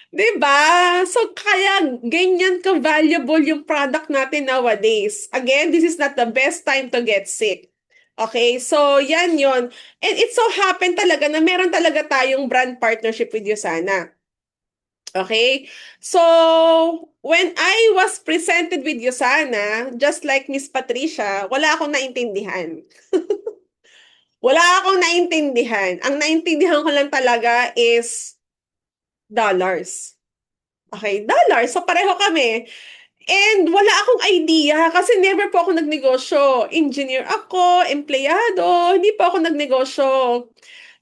Diba? So, kaya ganyan ka-valuable yung product natin nowadays. Again, this is not the best time to get sick. Okay, so yan yon. And it so happen talaga na meron talaga tayong brand partnership with Yusana. Okay, so when I was presented with Yusana, just like Miss Patricia, wala akong naintindihan. Wala akong naintindihan. Ang naintindihan ko lang talaga is dollars. Okay, dollars. So pareho kami. And wala akong idea kasi never po ako nagnegosyo. Engineer ako, empleyado, hindi po ako nagnegosyo.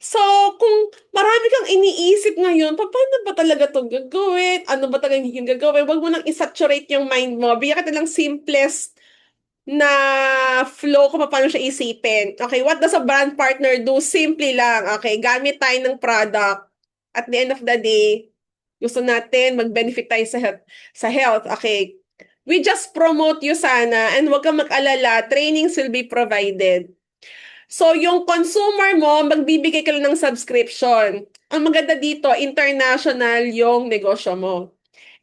So, kung marami kang iniisip ngayon, paano ba talaga ito gagawin? Ano ba talaga yung gagawin? Huwag mo nang isaturate yung mind mo. Bigyan ka lang simplest na flow kung paano siya isipin. Okay, what does a brand partner do? Simply lang. Okay, gamit tayo ng product. At the end of the day, gusto natin mag-benefit tayo sa health. Okay, we just promote Yusana and huwag kang mag-alala, trainings will be provided. So, yung consumer mo, magbibigay ka lang ng subscription. Ang maganda dito, international yung negosyo mo.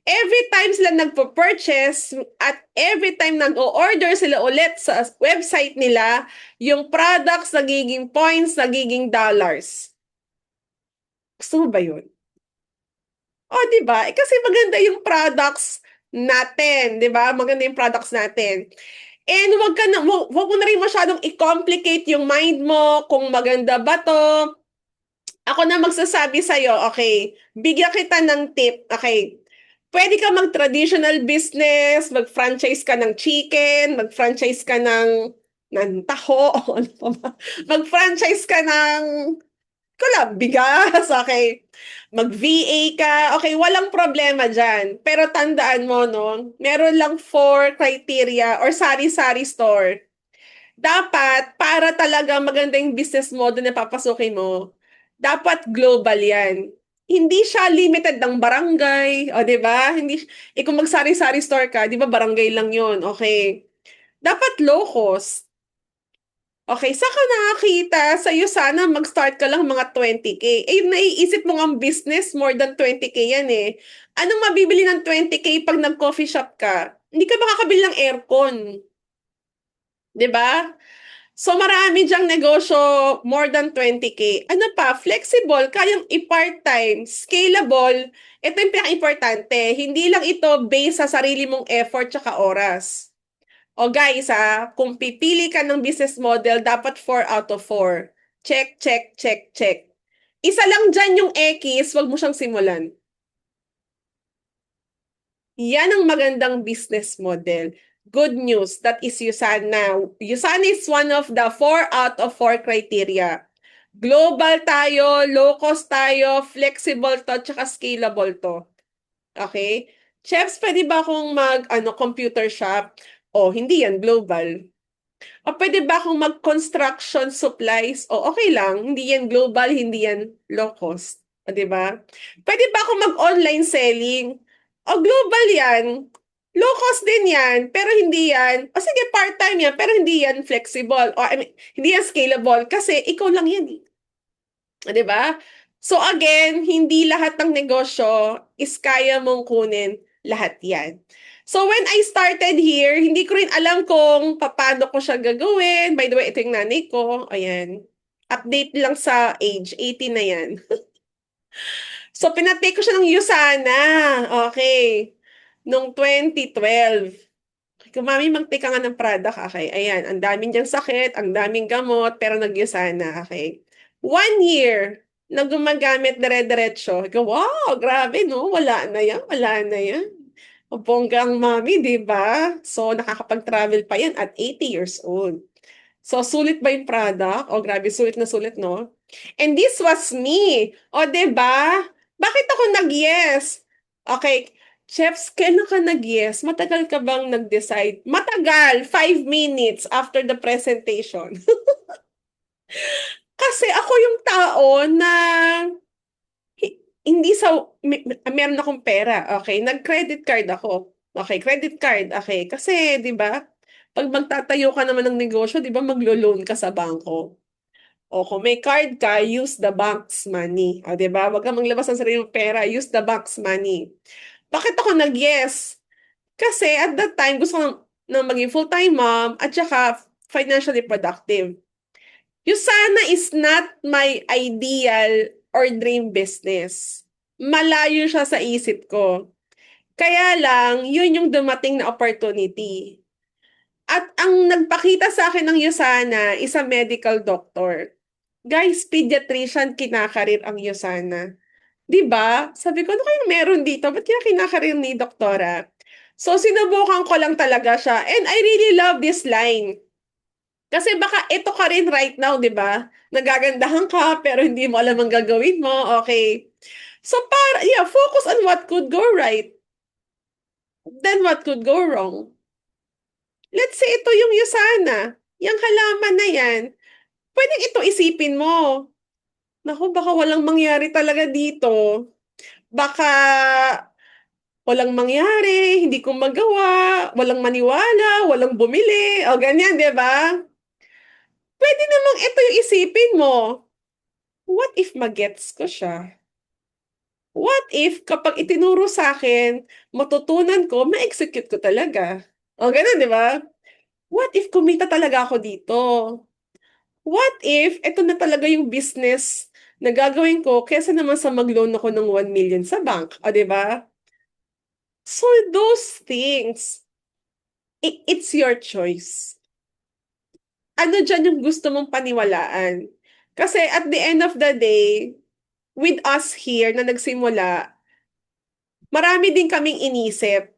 Every time sila nagpo-purchase at every time nag-o-order sila ulit sa website nila, yung products nagiging points, nagiging dollars. Gusto mo ba yun? O, di ba? Kasi maganda yung products natin, di ba? Maganda yung products natin. And wag mo na rin masyadong i-complicate yung mind mo kung maganda ba to. Ako na magsasabi sa'yo, okay, bigyan kita ng tip, okay, pwede ka mag-traditional business, mag-franchise ka ng chicken, mag-franchise ka ng taho, ano pa ba? Mag-franchise ka ng bigas, okay. Mag-VA ka, okay, walang problema dyan. Pero tandaan mo, no, meron lang 4 criteria or sari-sari store. Dapat, para talaga maganda yung business model na papasukin mo, dapat global yan. Hindi siya limited ng barangay, o di ba? Hindi, kung magsari-sari store ka, di ba barangay lang yun, okay. Dapat low cost. Okay, saan ka nakakita? Sa'yo sana mag-start ka lang mga 20K. Eh, yung naiisip mo ang business, more than 20K yan eh. Anong mabibili ng 20K pag nag-coffee shop ka? Hindi ka makakabili ng aircon. 'Di ba? So marami diyang negosyo more than 20K. Ano pa? Flexible, kayang i-part-time, scalable. Ito yung pinaka-importante. Hindi lang ito based sa sarili mong effort tsaka oras. O guys, kung pipili ka ng business model, dapat 4 out of 4. Check, check, check, check. Isa lang dyan yung X, wag mo siyang simulan. Yan ang magandang business model. Good news, that is Usana. Usana is one of the 4 out of 4 criteria. Global tayo, low cost tayo, flexible to, tsaka scalable to. Okay? Chefs, pwede ba akong computer shop? O, hindi yan global. O, pwede ba akong mag-construction supplies? O, okay lang. Hindi yan global, hindi yan low cost. O, di ba? Pwede ba akong mag-online selling? O, global yan. Low cost din yan, pero hindi yan. O, sige, part-time yan, pero hindi yan flexible. O, I mean, hindi yan scalable kasi ikaw lang yan eh. O, di ba? So, again, hindi lahat ng negosyo is kaya mong kunin lahat yan. So, when I started here, hindi ko rin alam kung paano ko siya gagawin. By the way, ito yung nanay ko. Ayan. Update lang sa age. 18 na yan. So, pinatake ko siya ng Usana. Okay. Noong 2012. Kung mami, mag-take ka nga ng product. Okay. Ayan. Ang daming diyang sakit, ang daming gamot, pero nag-Usana. Okay. 1 year na gumagamit dire-diretso. Wow, grabe, no? Wala na yan. Wala na yan. O bongga ang mami, di ba? So, nakakapag-travel pa yan at 80 years old. So, sulit ba yung product? O, grabe, sulit na sulit, no? And this was me. O, di ba? Bakit ako nag-yes? Okay, Chefs, kailan ka nag-yes? Matagal ka bang nag-decide? Matagal, 5 minutes after the presentation. Kasi ako yung tao na hindi meron akong pera, okay? Nag-credit card ako. Okay, credit card, okay. Kasi, di ba, pag magtatayo ka naman ng negosyo, di ba, maglo-loan ka sa bangko. O kung may card ka, use the bank's money. O, di ba? Huwag kang maglabas ng sarili mong pera, use the bank's money. Bakit ako nag-yes? Kasi at that time, gusto ko na maging full-time mom at saka financially productive. Usana is not my ideal or dream business. Malayo siya sa isip ko. Kaya lang, yun yung dumating na opportunity. At ang nagpakita sa akin ng Usana is a medical doctor. Guys, pediatrician kinakarir ang Usana. 'Di ba? Sabi ko, ano kayang meron dito? Ba't kaya kinakarir ni doktora? So, sinubukan ko lang talaga siya. And I really love this line. Kasi baka ito ka rin right now, di ba? Nagagandahan ka, pero hindi mo alam ang gagawin mo. Okay. So, focus on what could go right. Then what could go wrong. Let's say ito yung Usana. Yung halaman na yan. Pwedeng ito isipin mo. Naku, baka walang mangyari talaga dito. Baka walang mangyari, hindi ko magawa, walang maniwala, walang bumili, o ganyan, di ba? Pwede namang ito yung isipin mo. What if magets ko siya? What if kapag itinuro sa akin, matutunan ko, ma-execute ko talaga? O, ganun, di ba? What if kumita talaga ako dito? What if ito na talaga yung business na gagawin ko kesa naman sa mag-loan ako ng 1 million sa bank? O, di ba? So, those things, it's your choice. Ano dyan yung gusto mong paniwalaan? Kasi at the end of the day, with us here na nagsimula, marami din kaming inisip.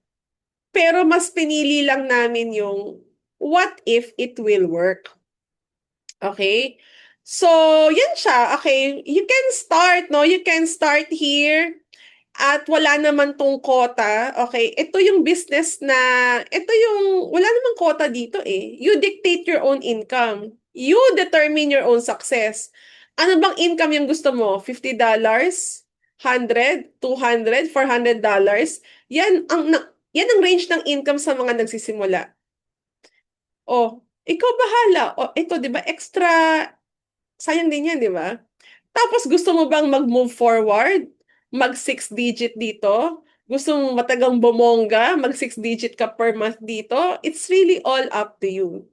Pero mas pinili lang namin yung what if it will work? Okay? So, yan siya. Okay, you can start, no? You can start here at wala naman tong quota. Okay, ito yung business na, ito yung, wala namang quota dito eh. You dictate your own income. You determine your own success. Ano bang income yung gusto mo? $50? 100? 200? $400? Yan ang range ng income sa mga nagsisimula. Oh, ikaw bahala. Oh, ito, di ba? Extra, sayang din yan, di ba? Tapos gusto mo bang mag-move forward? Mag six digit dito? Gusto mo matagang bumongga? Mag six digit ka per month dito? It's really all up to you.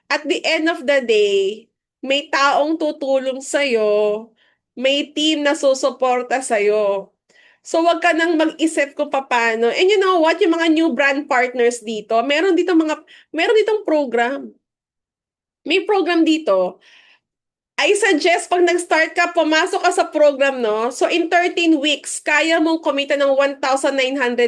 At the end of the day, may taong tutulong sa'yo, may team na susuporta sa'yo. So, wag ka nang mag-isip kung paano. And you know what? Yung mga new brand partners dito, meron ditong program. May program dito. I suggest pag nag-start ka, pumasok ka sa program, no? So, in 13 weeks, kaya mong kumita ng $1,900.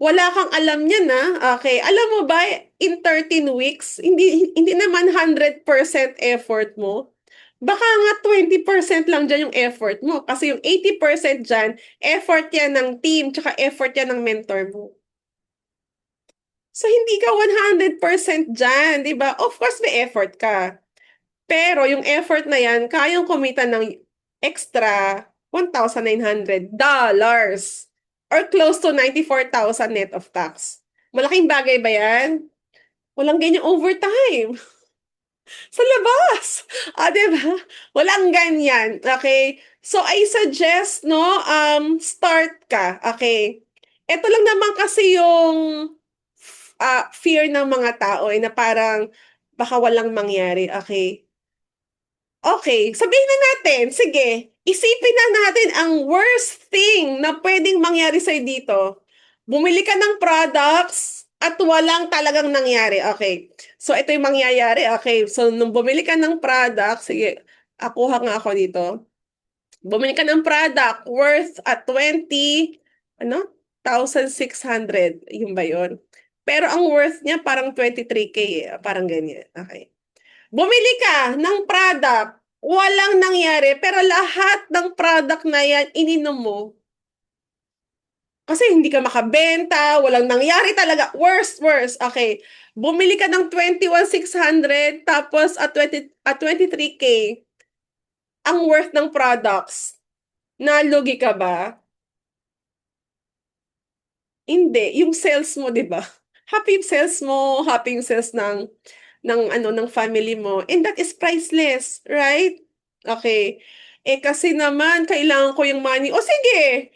Wala kang alam niyan, na. Okay. Alam mo ba, in 13 weeks, hindi naman 100% effort mo. Baka nga 20% lang dyan yung effort mo. Kasi yung 80% dyan, effort yan ng team, tsaka effort yan ng mentor mo. So, hindi ka 100% dyan, di ba? Of course, may effort ka. Pero yung effort na yan, kayang kumita ng extra $1,900 or close to 94,000 net of tax. Malaking bagay ba yan? Walang ganyang overtime. Sa labas. Diba? Walang ganyan. Okay? So, I suggest, no, start ka. Okay? Ito lang naman kasi yung fear ng mga tao na parang baka walang mangyari. Okay? Okay, sabihin na natin, sige, isipin na natin ang worst thing na pwedeng mangyari sa'yo dito. Bumili ka ng products at walang talagang nangyari. Okay, so ito yung mangyayari. Okay, so nung bumili ka ng product, sige, akuha nga ako dito. Bumili ka ng product worth at 20, ano? 1,600, yung ba yun? Pero ang worth niya parang 23K, parang ganyan. Okay. Bumili ka ng product, walang nangyari, pero lahat ng product na yan, ininom mo. Kasi hindi ka makabenta, walang nangyari talaga. Worst. Okay. Bumili ka ng 21,600, tapos at 23K, ang worth ng products. Nalugi ka ba? Hindi. Yung sales mo, di ba? Happy yung sales mo, happy yung sales ng family mo. And that is priceless, right? Okay. Kasi naman, kailangan ko yung money. O sige,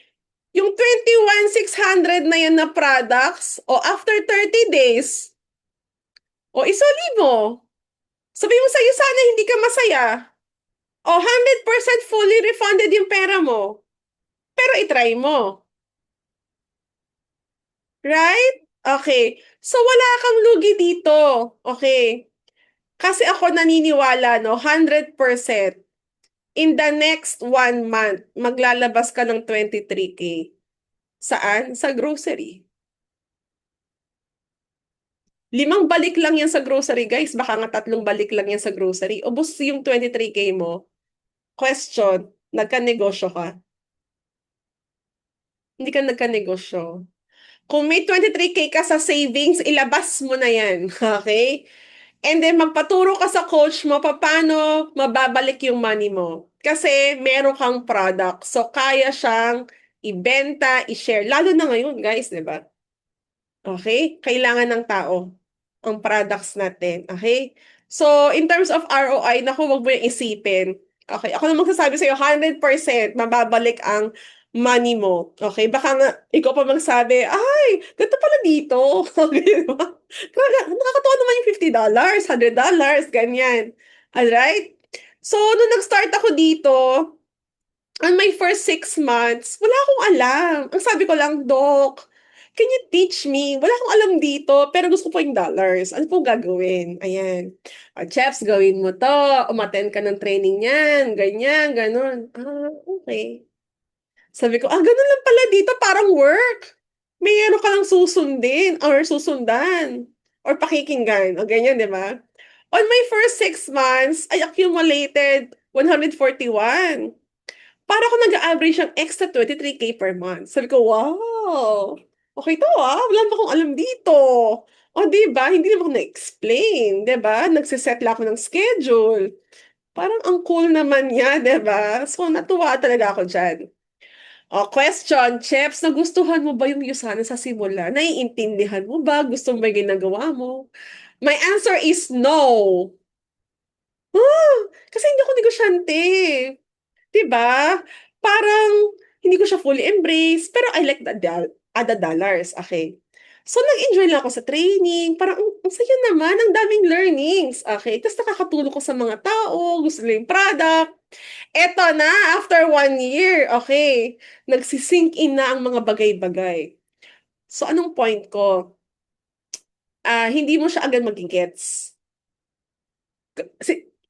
yung 21,600 na yan na products, o after 30 days, o isoli mo. Sabi mo sa'yo, sana hindi ka masaya. O 100% fully refunded yung pera mo. Pero itry mo. Right? Okay. So, wala kang lugi dito. Okay. Kasi ako naniniwala, no, 100%. In the next 1 month, maglalabas ka ng 23K. Saan? Sa grocery. 5 balik lang yan sa grocery, guys. Baka nga 3 balik lang yan sa grocery. Ubus yung 23K mo. Question, nagka-negosyo ka? Hindi ka nagka-negosyo. Kung may 23K ka sa savings, ilabas mo na yan. Okay? And then magpaturo ka sa coach mo paano mababalik yung money mo. Kasi meron kang product. So kaya siyang ibenta, i-share. Lalo na ngayon, guys, di ba? Okay? Kailangan ng tao ang products natin. Okay? So in terms of ROI, naku, wag mo yung isipin. Okay, ako na magsasabi sa'yo, 100% mababalik ang money mo. Okay, baka nga, ikaw pa magsabi, ay, ganito pala dito. Okay, diba? Nakakatawa naman yung $50, $100, ganyan. Alright? So, nung nag-start ako dito, on my first 6 months, wala akong alam. Ang sabi ko lang, Doc, can you teach me? Wala akong alam dito, pero gusto ko po yung dollars. Ano po gagawin? Ayan. Chefs, gawin mo to. Umattend ka ng training niyan. Ganyan, ganun. Okay. Sabi ko, ganun lang pala dito, parang work. May ano ka lang susundin or susundan or pakikinggan. O ganyan, di ba? On my first 6 months, I accumulated 141. Para ako nag-average ng extra 23K per month. Sabi ko, wow! Okay to wala pa akong alam dito. O, di ba? Hindi naman ako na-explain, di ba? Nagsiset lang ako ng schedule. Parang ang cool naman niya, di ba? So, natuwa talaga ako dyan. O, question, Cheps, nagustuhan mo ba yung Yusana sa simula? Naiintindihan mo ba? Gusto mo ba yung ginagawa mo? My answer is no. Kasi hindi ako negosyante. 'Di ba? Parang hindi ko siya fully embrace, pero I like the dollars, okay. So, nag-enjoy lang ako sa training, parang ang saya naman, ang daming learnings, okay. Tapos nakakatulong ko sa mga tao, gusto nila yung product. Eto na, after 1 year, okay, nagsisink in na ang mga bagay-bagay. So, anong point ko? Hindi mo siya agad magigets.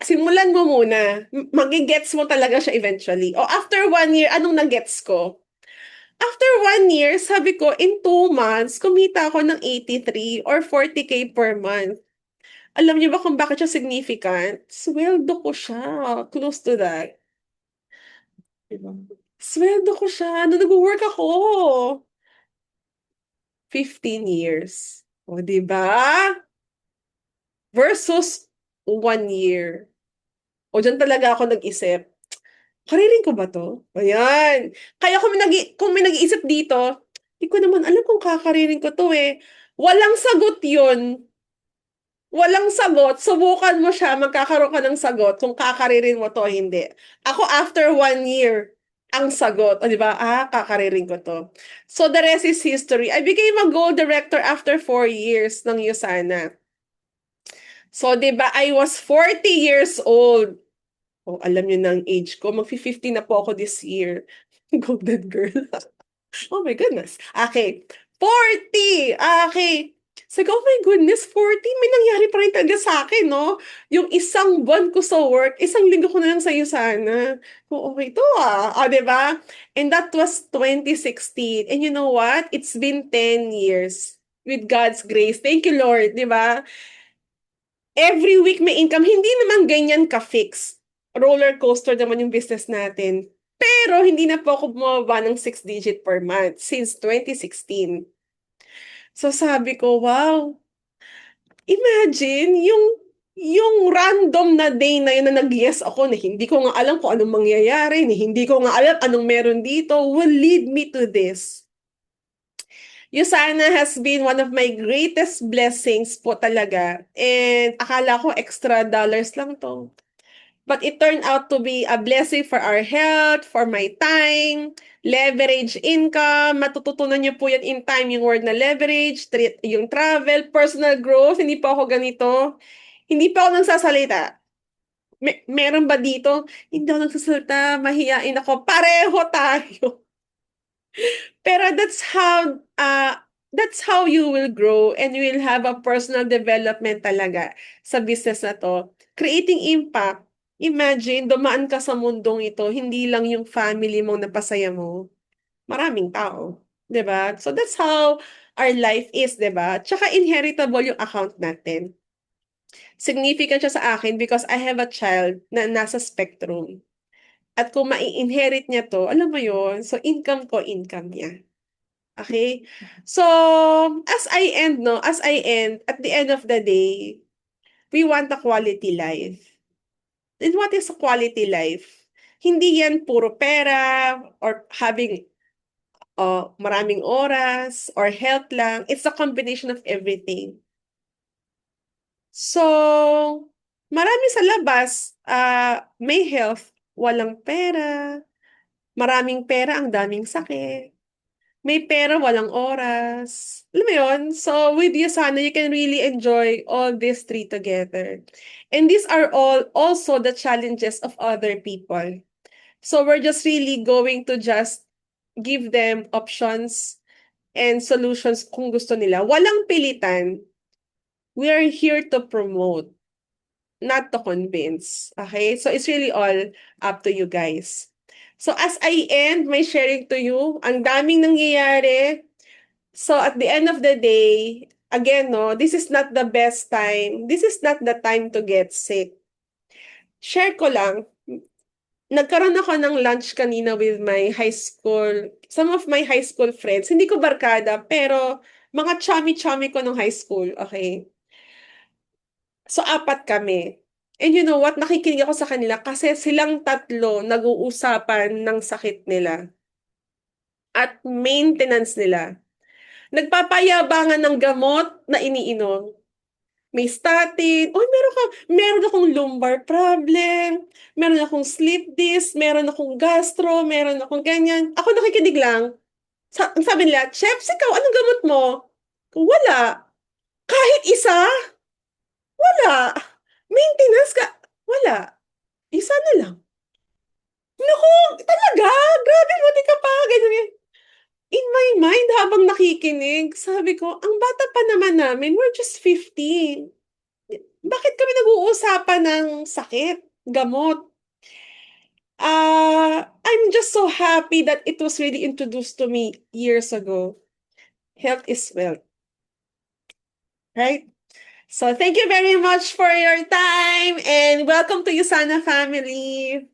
Simulan mo muna. Magigets mo talaga siya eventually. O after 1 year, anong nagets ko? After 1 year, sabi ko, in 2 months, kumita ako ng 83 or 40K per month. Alam niyo ba kung bakit siya significant? Sweldo ko siya. Close to that. Diba? Sweldo ko siya. Nung nag-work ako. 15 years. O, diba? Versus 1 year. O, dyan talaga ako nag-isip. Karirin ko ba to? Ayan. Kaya kung may nag-iisip dito, hindi ko naman alam kung kakaririn ko to eh. Walang sagot yun. Walang sagot. Subukan mo siya, magkakaroon ka ng sagot kung kakaririn mo to o hindi. Ako after 1 year, ang sagot. O di ba? Kakaririn ko to. So the rest is history. I became a gold director after 4 years ng Yusana. So di ba, I was 40 years old. Oh, alam niyo na ang age ko. Mag-50 na po ako this year. Golden girl. Oh my goodness. Okay. 40! Okay. Sabi ko, oh my goodness, 40? May nangyari pa rin talaga sa akin, no? Yung isang buwan ko sa work, isang linggo ko na lang sa'yo sana. Oh, okay to diba? And that was 2016. And you know what? It's been 10 years with God's grace. Thank you, Lord, diba? Every week may income. Hindi naman ganyan ka-fix. Roller coaster naman yung business natin. Pero hindi na po ako bumaba ng 6 digit per month since 2016. So sabi ko, wow, imagine yung random na day na yun na nag-yes ako na hindi ko nga alam kung anong mangyayari, na hindi ko nga alam anong meron dito will lead me to this. Yusana has been one of my greatest blessings po talaga. And akala ko extra dollars lang to. But it turned out to be a blessing for our health, for my time, leverage income. Matututunan niyo po yan in time, yung word na leverage, yung travel, personal growth. Hindi pa ako ganito. Hindi pa ako nagsasalita. Meron ba dito? Hindi ako nagsasalita, mahiyain ako. Pareho tayo. Pero that's how you will grow and you will have a personal development talaga sa business na to. Creating impact. Imagine, dumaan ka sa mundong ito, hindi lang yung family mo napasaya mo. Maraming tao. 'Di ba? So that's how our life is, 'di ba? Tsaka inheritable yung account natin. Significant siya sa akin because I have a child na nasa spectrum. At kung mai-inherit niya to, alam mo yun, so income ko, income niya. Okay? So, as I end, at the end of the day, we want a quality life. And what is a quality life? Hindi yan puro pera or having maraming oras or health lang. It's a combination of everything. So, marami sa labas, may health, walang pera. Maraming pera, ang daming sakit. May pera, walang oras. Alam mo yun? So, with Yusana, you can really enjoy all these three together. And these are all also the challenges of other people. So, we're just really going to just give them options and solutions kung gusto nila. Walang pilitan. We are here to promote, not to convince. Okay? So, it's really all up to you guys. So, as I end my sharing to you, ang daming nangyayari. So at the end of the day, again, no, this is not the best time. This is not the time to get sick. Share ko lang, nagkaroon ako ng lunch kanina with my high school, some of my high school friends. Hindi ko barkada, pero mga chummy-chummy ko nung high school, okay? So apat kami. And you know what, nakikinig ako sa kanila kasi silang tatlo nag-uusapan ng sakit nila at maintenance nila. Nagpapayabangan ng gamot na iniinom. May statin. Oy, meron akong lumbar problem, meron akong sleep disc, meron akong gastro, meron akong ganyan. Ako nakikinig lang. Sabi nila, Chefs, ikaw, anong gamot mo? Wala. Kahit isa? Wala. Maintenance ka? Wala. Isa na lang. Naku, talaga? Grabe, buti ka pa. Ganyan. In my mind, habang nakikinig, sabi ko, ang bata pa naman namin, we're just 15. Bakit kami nag-uusapan ng sakit, gamot? I'm just so happy that it was really introduced to me years ago. Health is wealth. Right? So thank you very much for your time and welcome to Yusana family.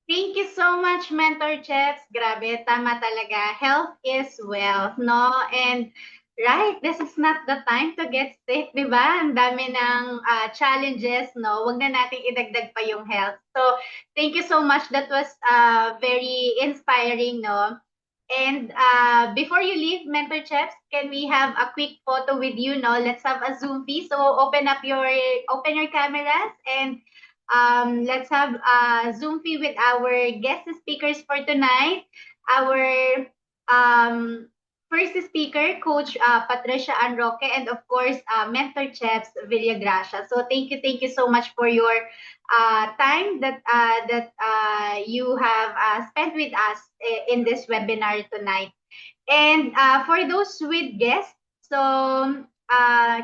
Thank you so much, Mentor Chefs. Grabe, tama talaga. Health is wealth, no? And right, this is not the time to get sick, di ba? Ang dami ng challenges, no? Huwag na nating idagdag pa yung health. So, thank you so much. That was very inspiring, no? And before you leave, Mentor Chefs, can we have a quick photo with you, no? Let's have a Zoom, please. So, open your cameras and let's have a Zoom fee with our guest speakers for tonight. Our first speaker, Coach Patricia Anroque, and of course, Mentor Chefs Villagracia. So thank you so much for your time that you have spent with us in this webinar tonight. And for those with guests, so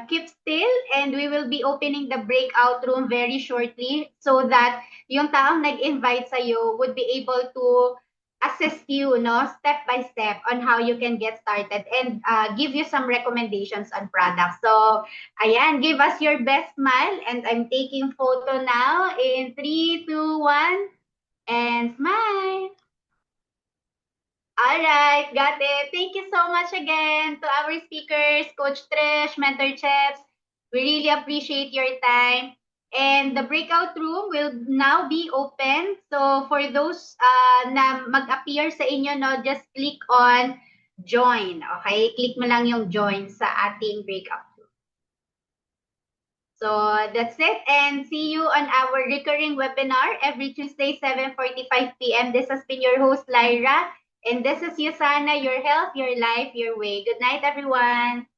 keep still and we will be opening the breakout room very shortly so that yung taong nag-invite sa'yo would be able to assist you, no, step by step on how you can get started and give you some recommendations on products. So, ayan, give us your best smile and I'm taking photo now in 3, 2, 1 and smile. All right, got it. Thank you so much again to our speakers, Coach Trish, Mentor Chefs. We really appreciate your time. And the breakout room will now be open. So for those na mag-appear sa inyo, no, just click on join. Okay? Click mo lang yung join sa ating breakout room. So that's it. And see you on our recurring webinar every Tuesday, 7:45 p.m. This has been your host, Lyra. And this is Yusana, your health, your life, your way. Good night, everyone.